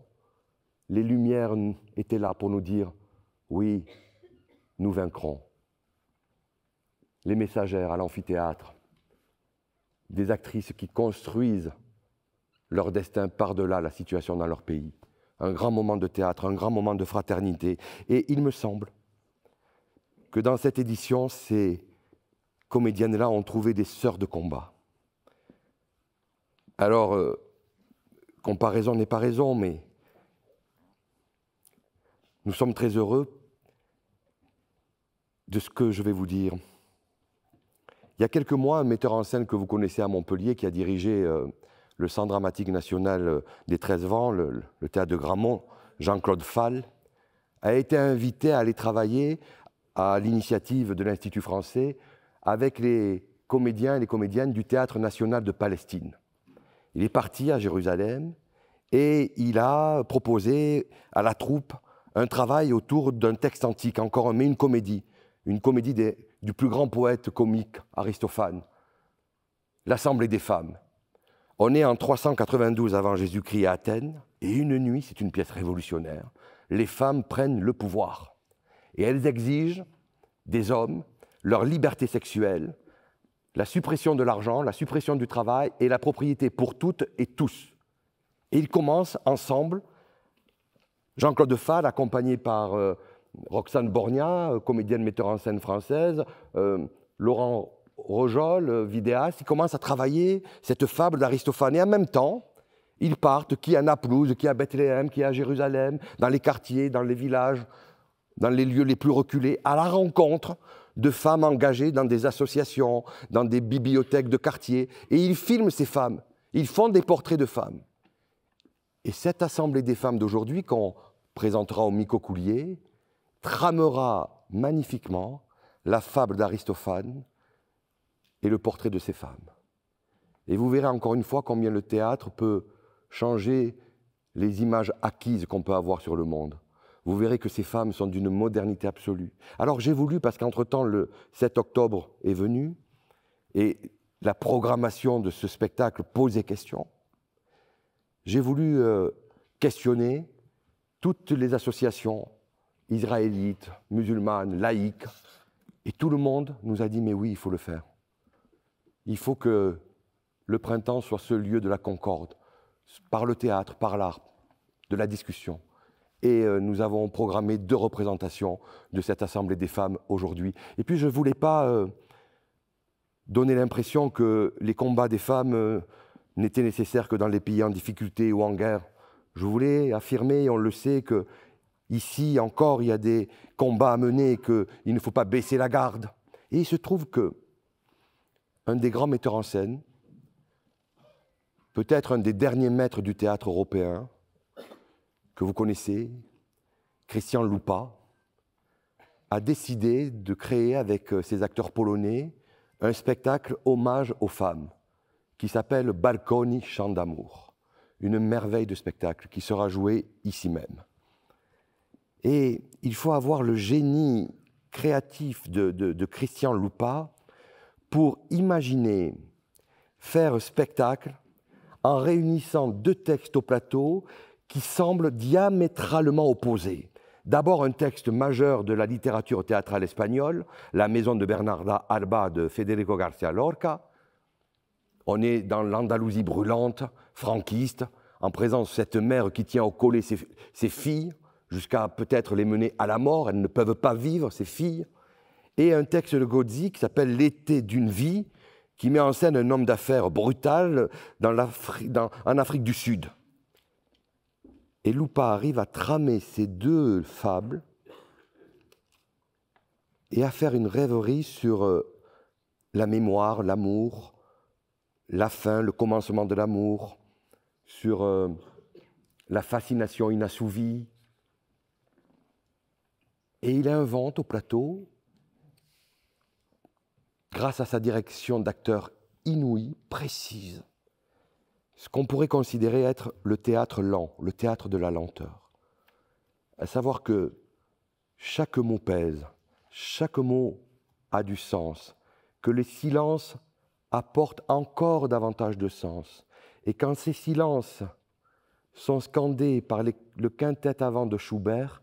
les lumières étaient là pour nous dire « Oui, nous vaincrons ». Les messagères à l'amphithéâtre, des actrices qui construisent leur destin par-delà la situation dans leur pays. Un grand moment de théâtre, un grand moment de fraternité. Et il me semble que dans cette édition, ces comédiennes-là ont trouvé des sœurs de combat. Alors, comparaison n'est pas raison, mais nous sommes très heureux de ce que je vais vous dire. Il y a quelques mois, un metteur en scène que vous connaissez à Montpellier, qui a dirigé le Centre dramatique national des 13 Vents, le théâtre de Gramont, Jean-Claude Fall, a été invité à aller travailler à l'initiative de l'Institut français avec les comédiens et les comédiennes du Théâtre national de Palestine. Il est parti à Jérusalem et il a proposé à la troupe un travail autour d'un texte antique, encore mais une comédie du plus grand poète comique, Aristophane, l'Assemblée des femmes. On est en 392 avant Jésus-Christ à Athènes, et une nuit, c'est une pièce révolutionnaire, les femmes prennent le pouvoir. Et elles exigent des hommes leur liberté sexuelle, la suppression de l'argent, la suppression du travail et la propriété pour toutes et tous. Et ils commencent ensemble, Jean-Claude Fall, accompagné par Roxane Borgna, comédienne metteur en scène française, Laurent Rojol, vidéaste, ils commencent à travailler cette fable d'Aristophane. Et en même temps, ils partent, qui à Naplouse, qui à Bethléem, qui à Jérusalem, dans les quartiers, dans les villages, dans les lieux les plus reculés, à la rencontre de femmes engagées dans des associations, dans des bibliothèques de quartier. Et ils filment ces femmes, ils font des portraits de femmes. Et cette assemblée des femmes d'aujourd'hui, qu'on présentera au Micocoulier, tramera magnifiquement la fable d'Aristophane et le portrait de ces femmes. Et vous verrez encore une fois combien le théâtre peut changer les images acquises qu'on peut avoir sur le monde. Vous verrez que ces femmes sont d'une modernité absolue. Alors j'ai voulu, parce qu'entre-temps, le 7 octobre est venu, et la programmation de ce spectacle posait question, j'ai voulu questionner toutes les associations israélites, musulmanes, laïques, et tout le monde nous a dit « mais oui, il faut le faire. Il faut que le printemps soit ce lieu de la concorde, par le théâtre, par l'art, de la discussion. » Et nous avons programmé 2 représentations de cette Assemblée des femmes aujourd'hui. Et puis je ne voulais pas donner l'impression que les combats des femmes n'étaient nécessaires que dans les pays en difficulté ou en guerre. Je voulais affirmer, et on le sait, qu'ici encore il y a des combats à mener, qu'il ne faut pas baisser la garde. Et il se trouve qu'un des grands metteurs en scène, peut-être un des derniers maîtres du théâtre européen, que vous connaissez, Christian Lupa, a décidé de créer avec ses acteurs polonais un spectacle hommage aux femmes qui s'appelle Balkony, chant d'amour. Une merveille de spectacle qui sera joué ici même. Et il faut avoir le génie créatif de Christian Lupa pour imaginer faire spectacle en réunissant 2 textes au plateau qui semblent diamétralement opposés. D'abord, un texte majeur de la littérature théâtrale espagnole, La Maison de Bernarda Alba de Federico García Lorca. On est dans l'Andalousie brûlante, franquiste, en présence de cette mère qui tient au collet ses filles, jusqu'à peut-être les mener à la mort. Elles ne peuvent pas vivre, ces filles. Et un texte de Gozzi qui s'appelle L'été d'une vie, qui met en scène un homme d'affaires brutal en Afrique du Sud. Et Lupa arrive à tramer ces 2 fables et à faire une rêverie sur la mémoire, l'amour, la fin, le commencement de l'amour, sur la fascination inassouvie. Et il invente au plateau, grâce à sa direction d'acteur inouïe, précise, ce qu'on pourrait considérer être le théâtre lent, le théâtre de la lenteur. À savoir que chaque mot pèse, chaque mot a du sens, que les silences apportent encore davantage de sens. Et quand ces silences sont scandés par le quintet avant de Schubert,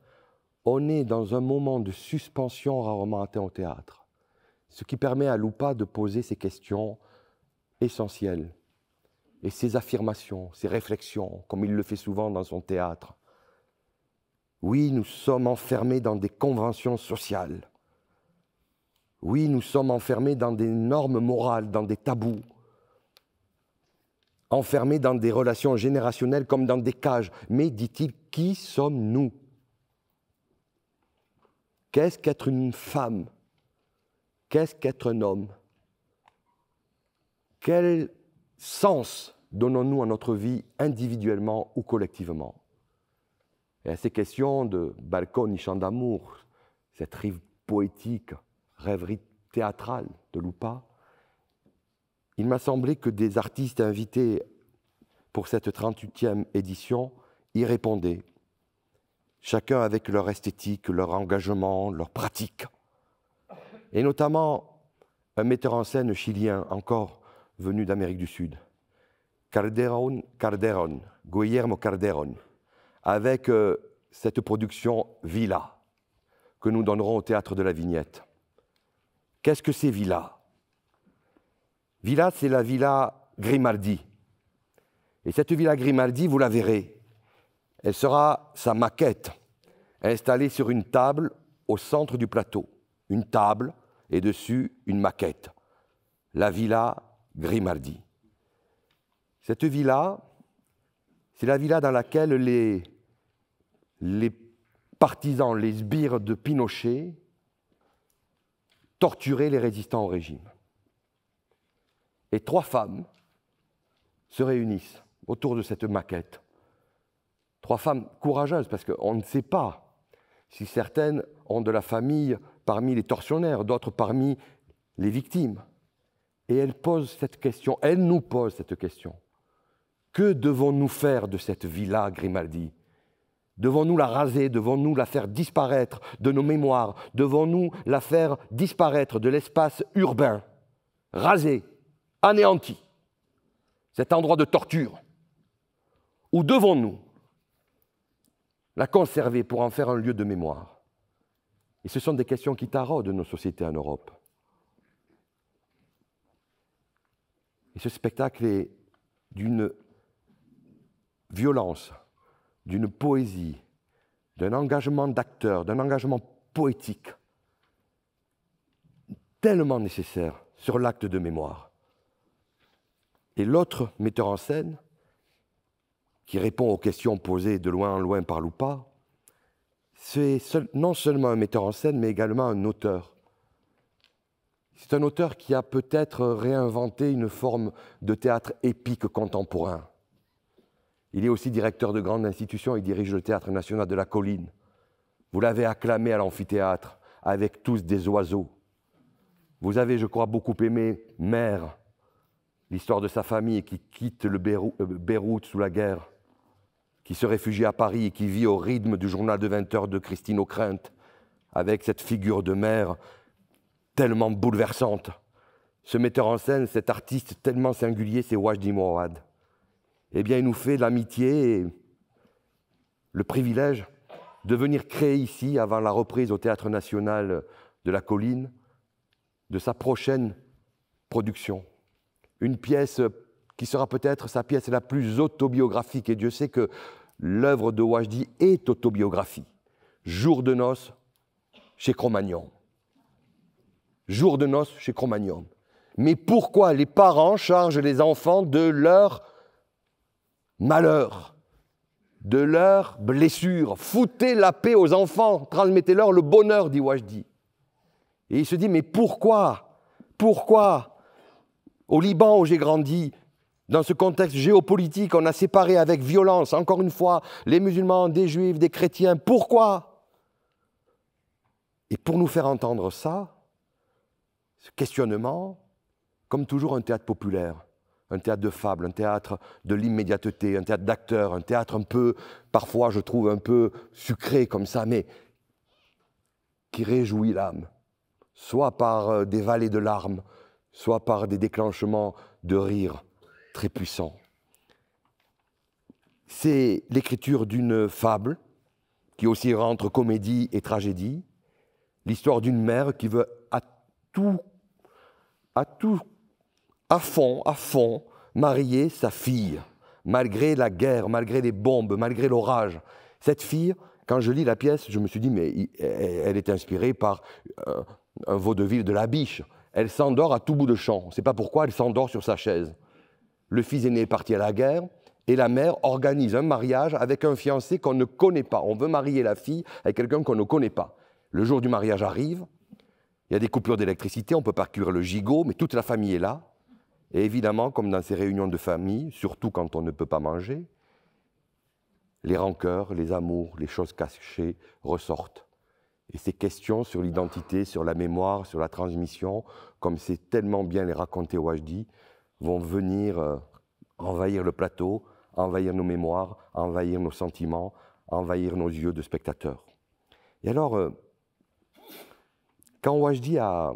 on est dans un moment de suspension rarement atteint au théâtre. Ce qui permet à Lupa de poser ces questions essentielles. Et ses affirmations, ses réflexions, comme il le fait souvent dans son théâtre. Oui, nous sommes enfermés dans des conventions sociales. Oui, nous sommes enfermés dans des normes morales, dans des tabous. Enfermés dans des relations générationnelles comme dans des cages. Mais, dit-il, qui sommes-nous? Qu'est-ce qu'être une femme? Qu'est-ce qu'être un homme? Quel sens donnons-nous à notre vie individuellement ou collectivement? Et à ces questions de Balkony, chant d'amour, cette rive poétique, rêverie théâtrale de Lupa, il m'a semblé que des artistes invités pour cette 38e édition y répondaient, chacun avec leur esthétique, leur engagement, leur pratique. Et notamment un metteur en scène chilien, encore venu d'Amérique du Sud, Calderón, Guillermo Calderón, avec cette production Villa, que nous donnerons au Théâtre de la Vignette. Qu'est-ce que c'est Villa? villa, c'est la villa Grimaldi. Et cette villa Grimaldi, vous la verrez, elle sera sa maquette, installée sur une table au centre du plateau. Une table et dessus une maquette. La villa Grimaldi. Cette villa, c'est la villa dans laquelle les partisans, les sbires de Pinochet torturaient les résistants au régime. Et 3 femmes se réunissent autour de cette maquette. 3 femmes courageuses, parce qu'on ne sait pas si certaines ont de la famille parmi les tortionnaires, d'autres parmi les victimes. Et elles posent cette question, elles nous posent cette question. Que devons-nous faire de cette villa Grimaldi? Devons-nous la raser? Devons-nous la faire disparaître de nos mémoires? Devons-nous la faire disparaître de l'espace urbain? Raser, anéanti, cet endroit de torture? Ou devons-nous la conserver pour en faire un lieu de mémoire? Et ce sont des questions qui taraudent nos sociétés en Europe. Et ce spectacle est d'une violence, d'une poésie, d'un engagement d'acteur, d'un engagement poétique tellement nécessaire sur l'acte de mémoire. Et l'autre metteur en scène, qui répond aux questions posées de loin en loin par Lupa, c'est non seulement un metteur en scène, mais également un auteur. C'est un auteur qui a peut-être réinventé une forme de théâtre épique contemporain. Il est aussi directeur de grandes institutions, il dirige le Théâtre national de la Colline. Vous l'avez acclamé à l'amphithéâtre, avec tous des oiseaux. Vous avez, je crois, beaucoup aimé Mère, l'histoire de sa famille qui quitte le Beyrouth sous la guerre, qui se réfugie à Paris et qui vit au rythme du journal de 20 heures de Christine O'Krent, avec cette figure de mère tellement bouleversante. Ce metteur en scène, cet artiste tellement singulier, c'est Wajdi Mouawad. Eh bien, il nous fait l'amitié et le privilège de venir créer ici, avant la reprise au Théâtre national de la Colline, de sa prochaine production. Une pièce qui sera peut-être sa pièce la plus autobiographique. Et Dieu sait que l'œuvre de Wajdi est autobiographie. Jour de noces chez Cro-Magnon. Jour de noces chez Cro-Magnon. Mais pourquoi les parents chargent les enfants de leur malheur, de leur blessure? Foutez la paix aux enfants, transmettez-leur le bonheur, dit Wajdi. Et il se dit, mais pourquoi? Pourquoi? Au Liban où j'ai grandi, dans ce contexte géopolitique, on a séparé avec violence, encore une fois, les musulmans des juifs, des chrétiens. Pourquoi? Et pour nous faire entendre ça, ce questionnement, comme toujours un théâtre populaire, un théâtre de fable, un théâtre de l'immédiateté, un théâtre d'acteurs, un théâtre un peu, parfois je trouve un peu sucré comme ça, mais qui réjouit l'âme, soit par des vallées de larmes, soit par des déclenchements de rire très puissants. C'est l'écriture d'une fable, qui aussi entre comédie et tragédie, l'histoire d'une mère qui veut à fond, marier sa fille, malgré la guerre, malgré les bombes, malgré l'orage. Cette fille, quand je lis la pièce, je me suis dit, mais elle est inspirée par un vaudeville de la Biche. Elle s'endort à tout bout de champ. On ne sait pas pourquoi, elle s'endort sur sa chaise. Le fils aîné est parti à la guerre, et la mère organise un mariage avec un fiancé qu'on ne connaît pas. On veut marier la fille avec quelqu'un qu'on ne connaît pas. Le jour du mariage arrive, il y a des coupures d'électricité, on ne peut pas cuire le gigot, mais toute la famille est là. Et évidemment, comme dans ces réunions de famille, surtout quand on ne peut pas manger, les rancœurs, les amours, les choses cachées ressortent. Et ces questions sur l'identité, sur la mémoire, sur la transmission, comme c'est tellement bien les raconter Wajdi, vont venir envahir le plateau, envahir nos mémoires, envahir nos sentiments, envahir nos yeux de spectateurs. Et alors, quand Wajdi a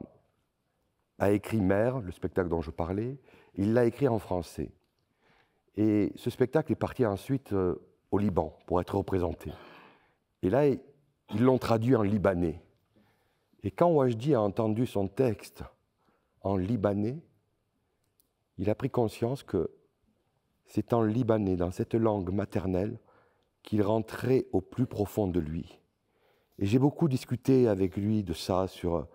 écrit Mère, le spectacle dont je parlais, il l'a écrit en français. Et ce spectacle est parti ensuite au Liban pour être représenté. Et là, ils l'ont traduit en libanais. Et quand Wajdi a entendu son texte en libanais, il a pris conscience que c'est en libanais, dans cette langue maternelle, qu'il rentrait au plus profond de lui. Et j'ai beaucoup discuté avec lui de ça, sur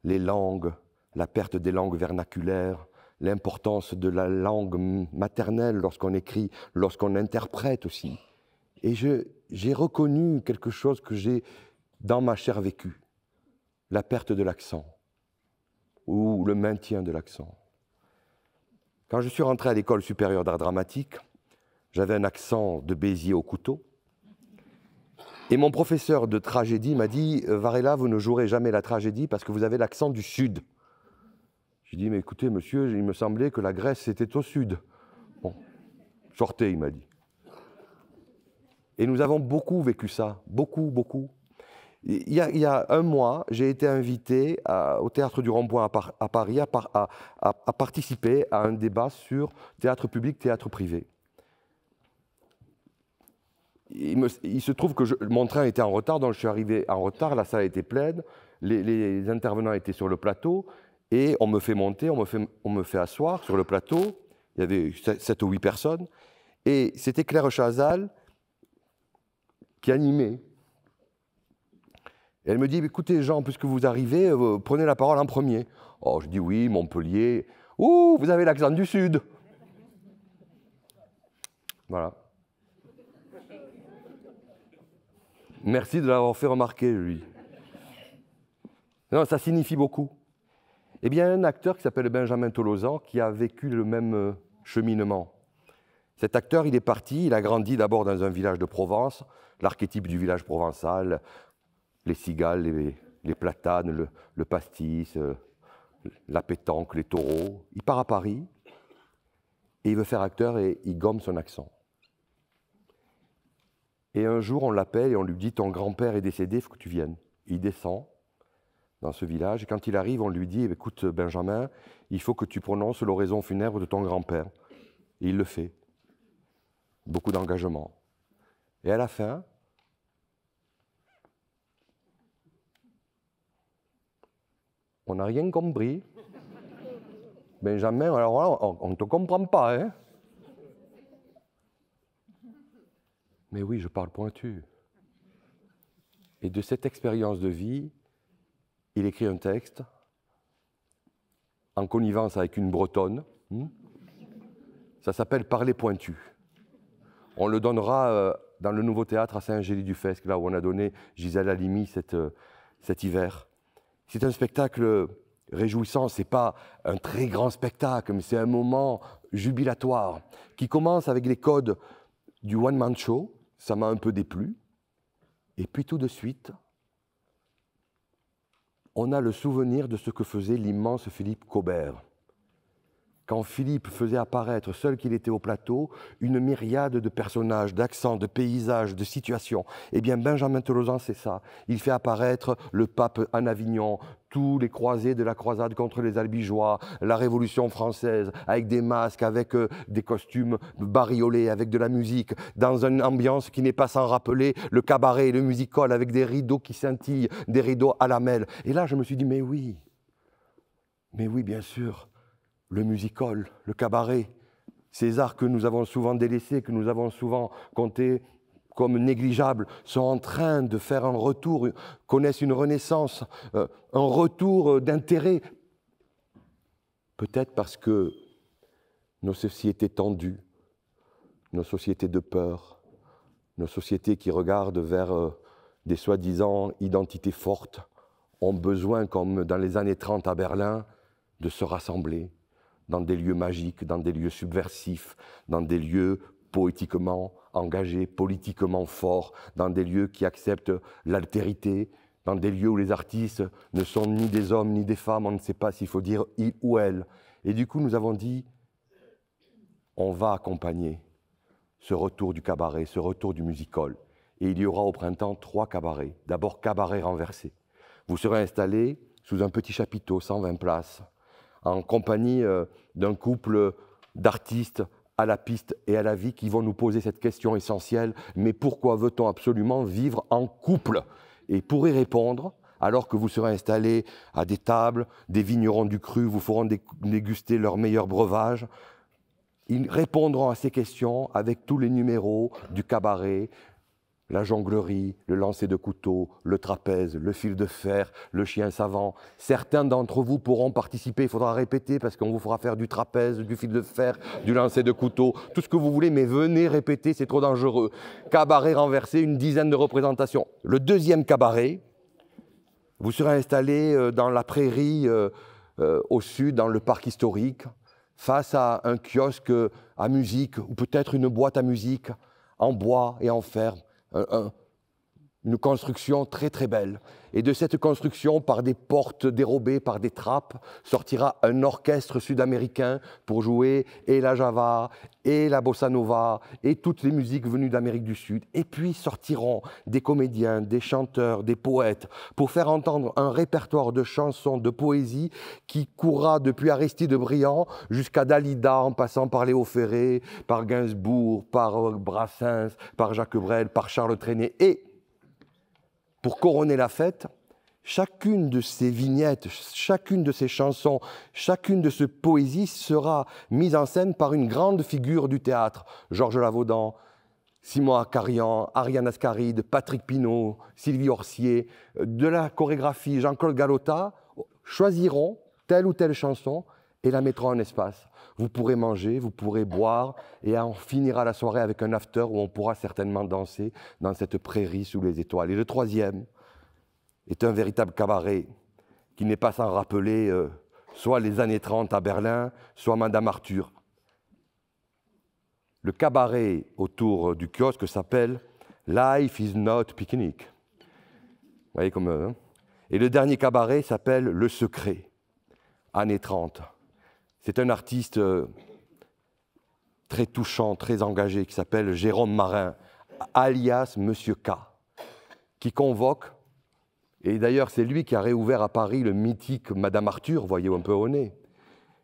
les langues, la perte des langues vernaculaires, l'importance de la langue maternelle lorsqu'on écrit, lorsqu'on interprète aussi. Et j'ai reconnu quelque chose que j'ai dans ma chair vécue, la perte de l'accent, ou le maintien de l'accent. Quand je suis rentré à l'école supérieure d'art dramatique, j'avais un accent de Béziers au couteau. Et mon professeur de tragédie m'a dit « Varela, vous ne jouerez jamais la tragédie parce que vous avez l'accent du Sud. » J'ai dit « Mais écoutez, monsieur, il me semblait que la Grèce, c'était au Sud. » Bon, sortez, il m'a dit. Et nous avons beaucoup vécu ça, beaucoup, beaucoup. Il y a un mois, j'ai été invité au Théâtre du Rond-Point à Paris à participer à un débat sur théâtre public, théâtre privé. Il se trouve que mon train était en retard, donc je suis arrivé en retard, la salle était pleine, les intervenants étaient sur le plateau, et on me fait monter, on me fait asseoir sur le plateau, il y avait 7 ou 8 personnes, et c'était Claire Chazal qui animait. Et elle me dit, écoutez Jean, puisque vous arrivez, prenez la parole en premier. Oh, je dis oui, Montpellier. Ouh, vous avez l'accent du Sud. Voilà. Merci de l'avoir fait remarquer, lui. Non, ça signifie beaucoup. Eh bien, il y a un acteur qui s'appelle Benjamin Tolosan qui a vécu le même cheminement. Cet acteur, il est parti, il a grandi d'abord dans un village de Provence, l'archétype du village provençal, les cigales, les platanes, le pastis, la pétanque, les taureaux. Il part à Paris et il veut faire acteur et il gomme son accent. Et un jour, on l'appelle et on lui dit « Ton grand-père est décédé, il faut que tu viennes ». Il descend dans ce village et quand il arrive, on lui dit « Écoute Benjamin, il faut que tu prononces l'oraison funèbre de ton grand-père ». Et il le fait. Beaucoup d'engagement. Et à la fin, on n'a rien compris. Benjamin, alors là, on ne te comprend pas, hein. Mais oui, je parle pointu. Et de cette expérience de vie, il écrit un texte en connivence avec une Bretonne. Ça s'appelle « Parler pointu ». On le donnera dans le Nouveau Théâtre à Saint-Gély-du-Fesque, là où on a donné Gisèle Halimi cet hiver. C'est un spectacle réjouissant, ce n'est pas un très grand spectacle, mais c'est un moment jubilatoire qui commence avec les codes du one-man show, ça m'a un peu déplu, et puis tout de suite, on a le souvenir de ce que faisait l'immense Philippe Caubert. Quand Philippe faisait apparaître, seul qu'il était au plateau, une myriade de personnages, d'accents, de paysages, de situations. Eh bien, Benjamin Tolosan, c'est ça. Il fait apparaître le pape en Avignon, tous les croisés de la croisade contre les albigeois, la Révolution française, avec des masques, avec des costumes bariolés, avec de la musique, dans une ambiance qui n'est pas sans rappeler le cabaret et le music-hall, avec des rideaux qui scintillent, des rideaux à lamelles. Et là, je me suis dit, mais oui, bien sûr. Le music-hall, le cabaret, ces arts que nous avons souvent délaissés, que nous avons souvent comptés comme négligeables, sont en train de faire un retour, connaissent une renaissance, un retour d'intérêt. Peut-être parce que nos sociétés tendues, nos sociétés de peur, nos sociétés qui regardent vers des soi-disant identités fortes, ont besoin, comme dans les années 30 à Berlin, de se rassembler dans des lieux magiques, dans des lieux subversifs, dans des lieux poétiquement engagés, politiquement forts, dans des lieux qui acceptent l'altérité, dans des lieux où les artistes ne sont ni des hommes ni des femmes, on ne sait pas s'il faut dire il ou elle. Et du coup, nous avons dit, on va accompagner ce retour du cabaret, ce retour du music-hall. Et il y aura au printemps 3 cabarets. D'abord, cabaret renversé. Vous serez installés sous un petit chapiteau, 120 places, en compagnie d'un couple d'artistes à la piste et à la vie qui vont nous poser cette question essentielle, mais pourquoi veut-on absolument vivre en couple? Et pour y répondre, alors que vous serez installés à des tables, des vignerons du cru vous feront déguster leurs meilleurs breuvages. Ils répondront à ces questions avec tous les numéros du cabaret, la jonglerie, le lancer de couteau, le trapèze, le fil de fer, le chien savant. Certains d'entre vous pourront participer, il faudra répéter parce qu'on vous fera faire du trapèze, du fil de fer, du lancer de couteau, tout ce que vous voulez, mais venez répéter, c'est trop dangereux. Cabaret renversé, une dizaine de représentations. Le deuxième cabaret, vous serez installé dans la prairie au sud, dans le parc historique, face à un kiosque à musique ou peut-être une boîte à musique en bois et en fer. Une construction très très belle. Et de cette construction, par des portes dérobées, par des trappes, sortira un orchestre sud-américain pour jouer et la java, et la bossa nova, et toutes les musiques venues d'Amérique du Sud. Et puis sortiront des comédiens, des chanteurs, des poètes, pour faire entendre un répertoire de chansons, de poésie, qui courra depuis Aristide Briand jusqu'à Dalida, en passant par Léo Ferré, par Gainsbourg, par Brassens, par Jacques Brel, par Charles Trenet. Et pour couronner la fête, chacune de ces vignettes, chacune de ces chansons, chacune de ces poésies sera mise en scène par une grande figure du théâtre. Georges Lavaudan, Simon Acarian, Ariane Ascaride, Patrick Pinault, Sylvie Orsier, de la chorégraphie, Jean-Claude Galota, choisiront telle ou telle chanson et la mettront en espace. Vous pourrez manger, vous pourrez boire, et on finira la soirée avec un after où on pourra certainement danser dans cette prairie sous les étoiles. Et le troisième est un véritable cabaret qui n'est pas sans rappeler soit les années 30 à Berlin, soit Madame Arthur. Le cabaret autour du kiosque s'appelle « Life is not picnic ». Vous voyez comme... Hein? Et le dernier cabaret s'appelle « Le Secret », années 30. C'est un artiste très touchant, très engagé, qui s'appelle Jérôme Marin, alias Monsieur K, qui convoque, et d'ailleurs c'est lui qui a réouvert à Paris le mythique Madame Arthur, voyez un peu au nez.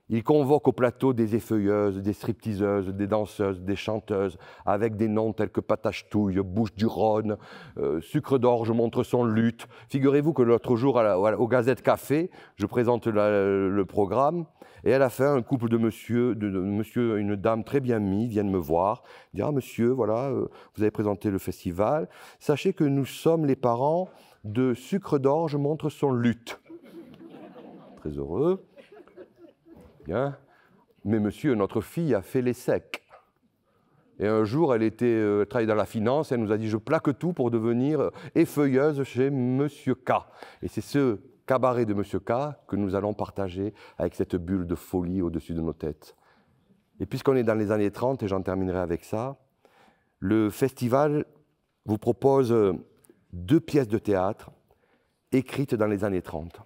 Il convoque au plateau des effeuilleuses, des stripteaseuses, des danseuses, des chanteuses, avec des noms tels que Patachetouille, Bouche du Rhône, Sucre d'Orge montre son luth. Figurez-vous que l'autre jour, au Gazette Café, je présente le programme, et à la fin, un couple de monsieur et une dame très bien mis viennent me voir, dire « Ah monsieur, voilà, vous avez présenté le festival, sachez que nous sommes les parents de Sucre d'Orge montre son luth. » Très heureux. Bien. Mais monsieur, notre fille a fait les secs. Et un jour, elle travaillait dans la finance, elle nous a dit « Je plaque tout pour devenir effeuilleuse chez Monsieur K. » Et c'est ce cabaret de Monsieur K que nous allons partager avec cette bulle de folie au-dessus de nos têtes. Et puisqu'on est dans les années 30, et j'en terminerai avec ça, le festival vous propose 2 pièces de théâtre écrites dans les années 30.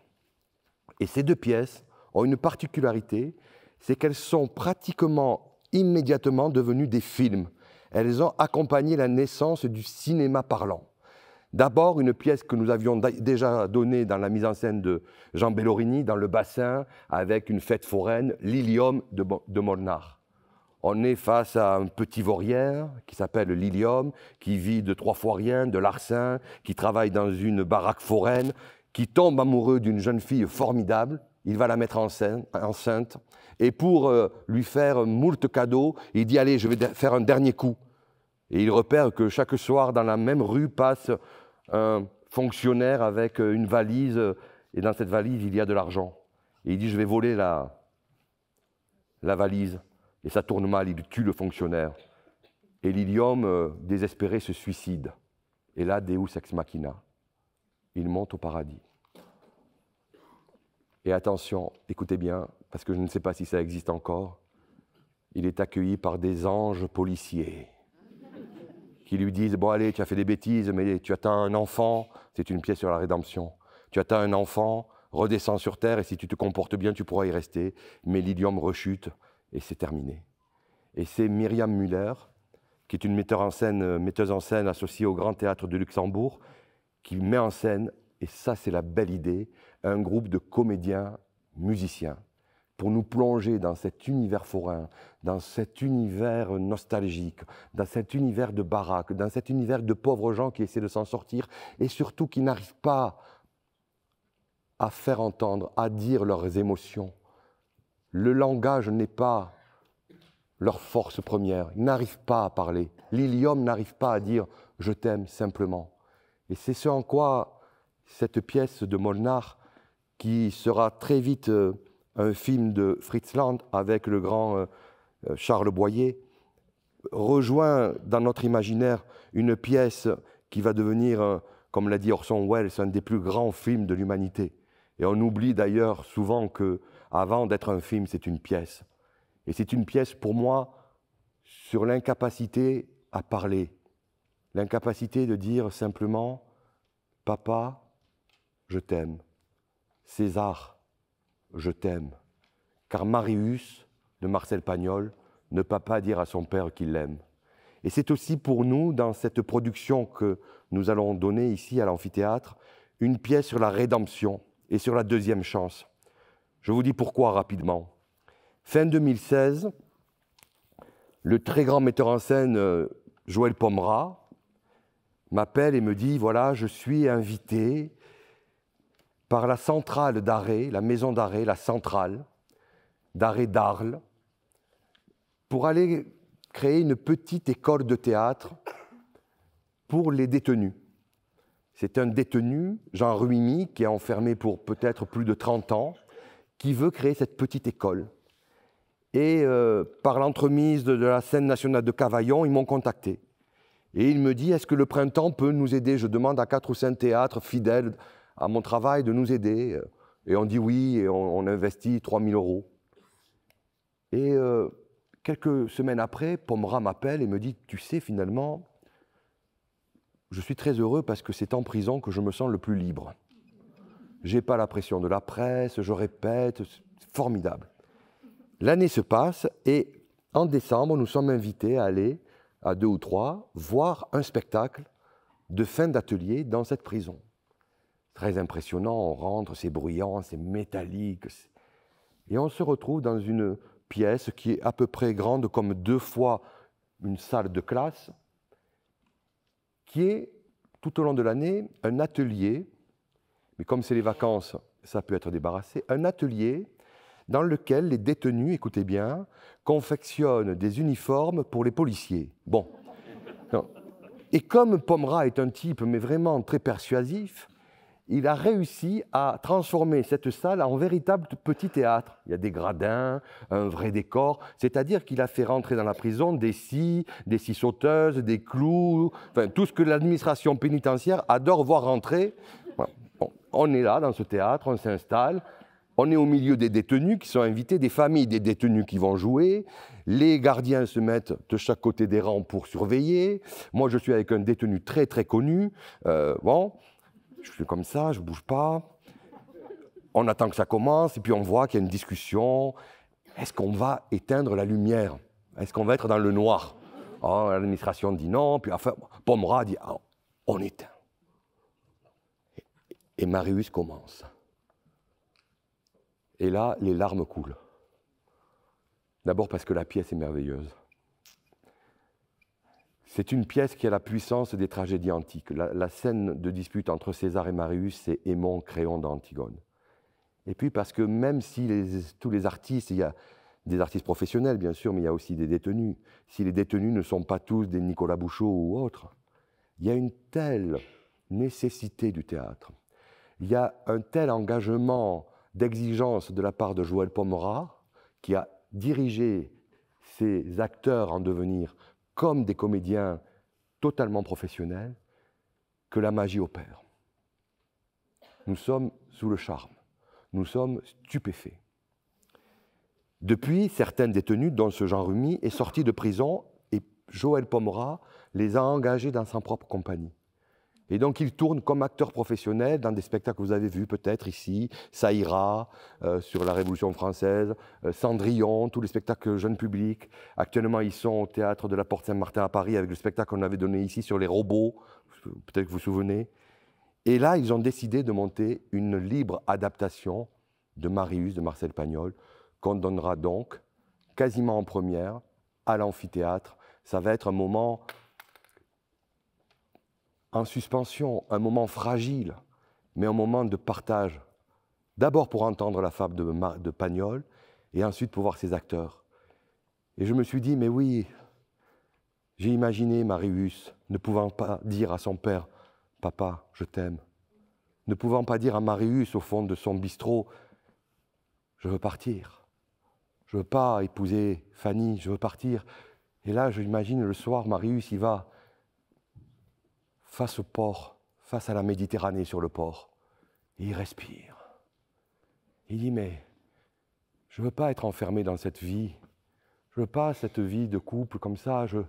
Et ces 2 pièces ont une particularité, c'est qu'elles sont pratiquement immédiatement devenues des films. Elles ont accompagné la naissance du cinéma parlant. D'abord, une pièce que nous avions déjà donnée dans la mise en scène de Jean Bellorini, dans le bassin, avec une fête foraine, l'Ilium de Molnar. On est face à un petit vaurien qui s'appelle l'Ilium, qui vit de 3 fois rien, de larcin, qui travaille dans une baraque foraine, qui tombe amoureux d'une jeune fille formidable. Il va la mettre enceinte, et pour lui faire moult cadeaux, il dit « Allez, je vais faire un dernier coup ». Et il repère que chaque soir, dans la même rue, passe un fonctionnaire avec une valise, et dans cette valise, il y a de l'argent. Et il dit « Je vais voler la valise ». Et ça tourne mal, il tue le fonctionnaire. Et l'Ilium, désespéré, se suicide. Et là, Deus ex machina, il monte au paradis. Et attention, écoutez bien, parce que je ne sais pas si ça existe encore, il est accueilli par des anges policiers qui lui disent « Bon allez, tu as fait des bêtises, mais tu attends un enfant, c'est une pièce sur la rédemption. Tu attends un enfant, redescends sur terre et si tu te comportes bien, tu pourras y rester. » Mais l'Ilium rechute et c'est terminé. Et c'est Myriam Müller, qui est une metteuse en scène associée au Grand Théâtre de Luxembourg, qui met en scène, et ça c'est la belle idée, un groupe de comédiens musiciens pour nous plonger dans cet univers forain, dans cet univers nostalgique, dans cet univers de baraque, dans cet univers de pauvres gens qui essaient de s'en sortir et surtout qui n'arrivent pas à faire entendre, à dire leurs émotions. Le langage n'est pas leur force première. Ils n'arrivent pas à parler. L'Ilium n'arrive pas à dire « je t'aime » simplement. Et c'est ce en quoi cette pièce de Molnar, qui sera très vite un film de Fritz Lang avec le grand Charles Boyer, rejoint dans notre imaginaire une pièce qui va devenir, comme l'a dit Orson Welles, un des plus grands films de l'humanité. Et on oublie d'ailleurs souvent qu'avant d'être un film, c'est une pièce. Et c'est une pièce pour moi sur l'incapacité à parler, l'incapacité de dire simplement « Papa, je t'aime »,« César, je t'aime », car Marius, de Marcel Pagnol, ne peut pas dire à son père qu'il l'aime. Et c'est aussi pour nous, dans cette production que nous allons donner ici à l'amphithéâtre, une pièce sur la rédemption et sur la deuxième chance. Je vous dis pourquoi rapidement. Fin 2016, le très grand metteur en scène Joël Pomera m'appelle et me dit « Voilà, je suis invité par la centrale d'arrêt, la maison d'arrêt, la centrale d'arrêt d'Arles, pour aller créer une petite école de théâtre pour les détenus. » C'est un détenu, Jean Ruimi, qui est enfermé pour peut-être plus de 30 ans, qui veut créer cette petite école. Et par l'entremise de la scène nationale de Cavaillon, ils m'ont contacté. Et il me dit, est-ce que le printemps peut nous aider? Je demande à 4 ou 5 théâtres fidèles à mon travail de nous aider. Et on dit oui, et on investit 3 000 €. Et quelques semaines après, Pomera m'appelle et me dit, tu sais, finalement, je suis très heureux parce que c'est en prison que je me sens le plus libre. Je n'ai pas la pression de la presse, je répète, c'est formidable. L'année se passe et en décembre, nous sommes invités à aller, à 2 ou 3, voir un spectacle de fin d'atelier dans cette prison. Très impressionnant, on rentre, c'est bruyant, c'est métallique. Et on se retrouve dans une pièce qui est à peu près grande comme 2 fois une salle de classe, qui est, tout au long de l'année, un atelier, mais comme c'est les vacances, ça peut être débarrassé, un atelier dans lequel les détenus, écoutez bien, confectionnent des uniformes pour les policiers. Bon. Non. Et comme Pomera est un type, mais vraiment très persuasif, il a réussi à transformer cette salle en véritable petit théâtre. Il y a des gradins, un vrai décor, c'est-à-dire qu'il a fait rentrer dans la prison des scies sauteuses, des clous, enfin tout ce que l'administration pénitentiaire adore voir rentrer. Bon, on est là dans ce théâtre, on s'installe, on est au milieu des détenus qui sont invités, des familles des détenus qui vont jouer, les gardiens se mettent de chaque côté des rangs pour surveiller. Moi je suis avec un détenu très très connu, bon. Je suis comme ça, je ne bouge pas. On attend que ça commence et puis on voit qu'il y a une discussion. Est-ce qu'on va éteindre la lumière? Est-ce qu'on va être dans le noir? Oh, l'administration dit non, puis enfin, Pomera dit oh, on éteint. Et Marius commence. Et là, les larmes coulent. D'abord parce que la pièce est merveilleuse. C'est une pièce qui a la puissance des tragédies antiques. La scène de dispute entre César et Marius, c'est Aimon, Créon d'Antigone. Et puis parce que même si tous les artistes, il y a des artistes professionnels bien sûr, mais il y a aussi des détenus. Si les détenus ne sont pas tous des Nicolas Bouchot ou autres, il y a une telle nécessité du théâtre. Il y a un tel engagement d'exigence de la part de Joël Pomera, qui a dirigé ces acteurs en devenir comme des comédiens totalement professionnels, que la magie opère. Nous sommes sous le charme, nous sommes stupéfaits. Depuis, certains détenus, dont ce Jean Ruimi, est sorti de prison et Joël Pomera les a engagés dans sa propre compagnie. Et donc il tourne comme acteur professionnel dans des spectacles que vous avez vus peut-être ici, Ça ira, sur la Révolution française, Cendrillon, tous les spectacles jeunes publics. Actuellement ils sont au théâtre de la Porte Saint-Martin à Paris avec le spectacle qu'on avait donné ici sur les robots, peut-être que vous vous souvenez. Et là ils ont décidé de monter une libre adaptation de Marius, de Marcel Pagnol, qu'on donnera donc quasiment en première à l'amphithéâtre. Ça va être un moment en suspension, un moment fragile, mais un moment de partage D'abord pour entendre la fable de Pagnol, et ensuite pour voir ses acteurs. Et je me suis dit, mais oui, j'ai imaginé Marius ne pouvant pas dire à son père, « Papa, je t'aime », ne pouvant pas dire à Marius au fond de son bistrot, « Je veux partir, je ne veux pas épouser Fanny, je veux partir ». Et là, j'imagine le soir, Marius, il va face au port, face à la Méditerranée sur le port, et il respire. Il dit, mais je ne veux pas être enfermé dans cette vie, je ne veux pas cette vie de couple comme ça, je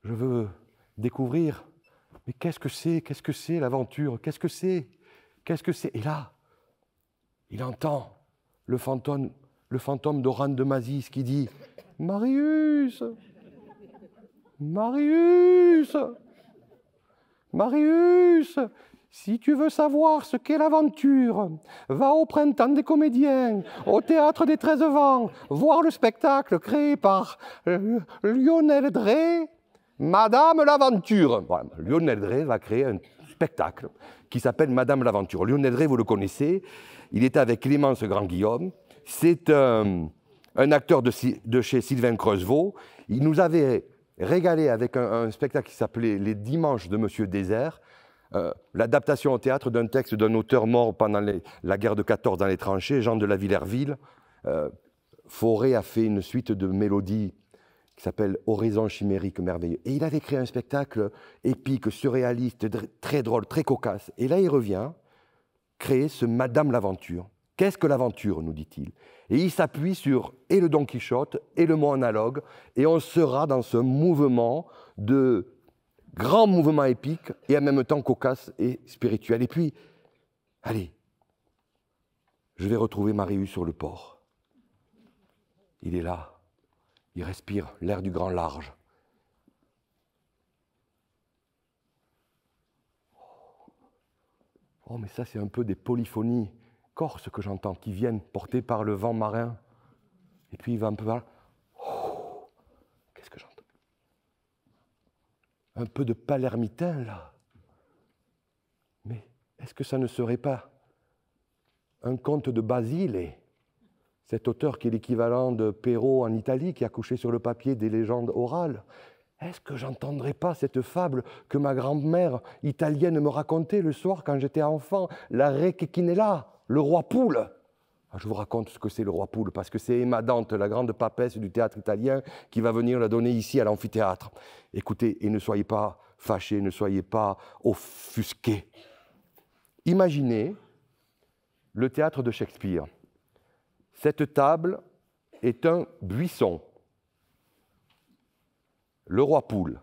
veux découvrir, mais qu'est-ce que c'est l'aventure, qu'est-ce que c'est. Et là, il entend le fantôme d'Oran de Mazis qui dit, Marius, Marius, Marius, si tu veux savoir ce qu'est l'aventure, va au Printemps des comédiens, au Théâtre des 13 Vents, voir le spectacle créé par Lionel Drey, Madame l'Aventure. Voilà, Lionel Drey va créer un spectacle qui s'appelle Madame l'Aventure. Lionel Drey, vous le connaissez, il était avec Clémence Grand-Guillaume, c'est un acteur de chez Sylvain Creusevaux. Il nous avait régalé avec un spectacle qui s'appelait Les Dimanches de Monsieur Désert, l'adaptation au théâtre d'un texte d'un auteur mort pendant la guerre de 14 dans les tranchées, Jean de la Villerville. Fauré a fait une suite de mélodies qui s'appelle Horizon chimérique merveilleux. Et il avait créé un spectacle épique, surréaliste, très drôle, très cocasse. Et là, il revient créer ce Madame l'Aventure. Qu'est-ce que l'aventure, nous dit-il? Et il s'appuie sur et le Don Quichotte et le mot analogue, et on sera dans ce mouvement de grand mouvement épique et en même temps cocasse et spirituel. Et puis, allez, je vais retrouver Marius sur le port. Il est là, il respire l'air du grand large. Oh, mais ça, c'est un peu des polyphonies corses que j'entends, qui viennent portées par le vent marin. Et puis il va un peu vers là. Oh, qu'est-ce que j'entends? Un peu de palermitain, là. Mais est-ce que ça ne serait pas un conte de Basile, cet auteur qui est l'équivalent de Perrault en Italie, qui a couché sur le papier des légendes orales? Est-ce que j'entendrais pas cette fable que ma grand-mère italienne me racontait le soir quand j'étais enfant, la Re Cecchinella, le roi poule? Je vous raconte ce que c'est le roi poule, parce que c'est Emma Dante, la grande papesse du théâtre italien, qui va venir la donner ici à l'amphithéâtre. Écoutez, et ne soyez pas fâchés, ne soyez pas offusqués. Imaginez le théâtre de Shakespeare. Cette table est un buisson. Le roi poule.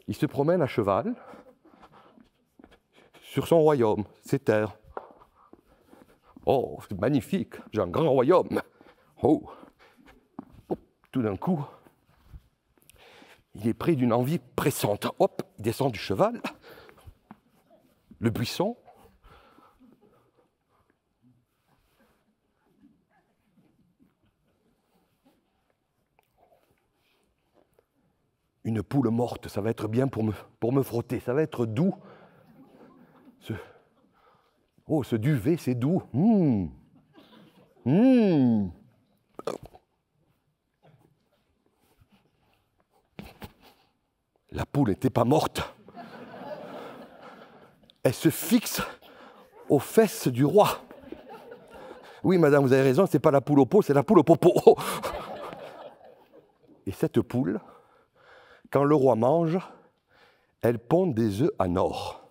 Il se promène à cheval sur son royaume, ses terres. Oh, c'est magnifique, j'ai un grand royaume. Oh, tout d'un coup, il est pris d'une envie pressante. Hop, il descend du cheval, le buisson. Une poule morte, ça va être bien pour me frotter, ça va être doux. Ce duvet, c'est doux. La poule n'était pas morte. Elle se fixe aux fesses du roi. Oui, madame, vous avez raison, ce n'est pas la poule au pot, c'est la poule au popo. Et cette poule, quand le roi mange, elle pond des œufs en or.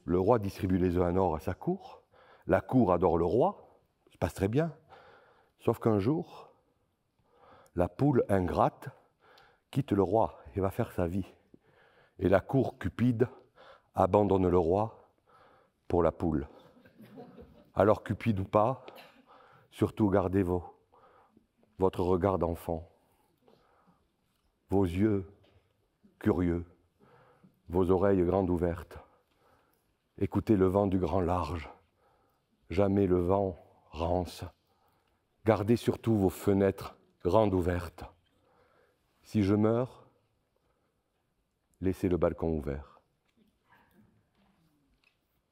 Le roi distribue les œufs en or à sa cour. La cour adore le roi, ça se passe très bien. Sauf qu'un jour, la poule ingrate quitte le roi et va faire sa vie. Et la cour cupide abandonne le roi pour la poule. Alors cupide ou pas, surtout gardez votre regard d'enfant, vos yeux curieux, vos oreilles grandes ouvertes. Écoutez le vent du grand large, jamais le vent rance. Gardez surtout vos fenêtres grandes ouvertes. Si je meurs, laissez le balcon ouvert.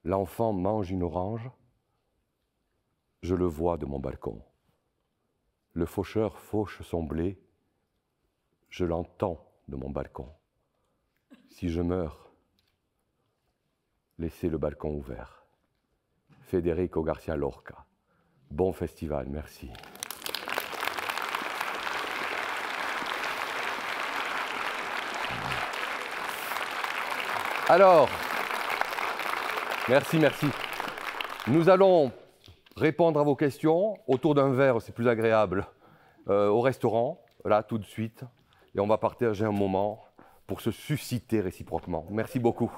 L'enfant mange une orange, je le vois de mon balcon. Le faucheur fauche son blé, je l'entends de mon balcon. Si je meurs, laissez le balcon ouvert. Federico Garcia Lorca. Bon festival, merci. Alors, merci. Nous allons répondre à vos questions autour d'un verre, c'est plus agréable, au restaurant, là, tout de suite. Et on va partager un moment pour se susciter réciproquement. Merci beaucoup.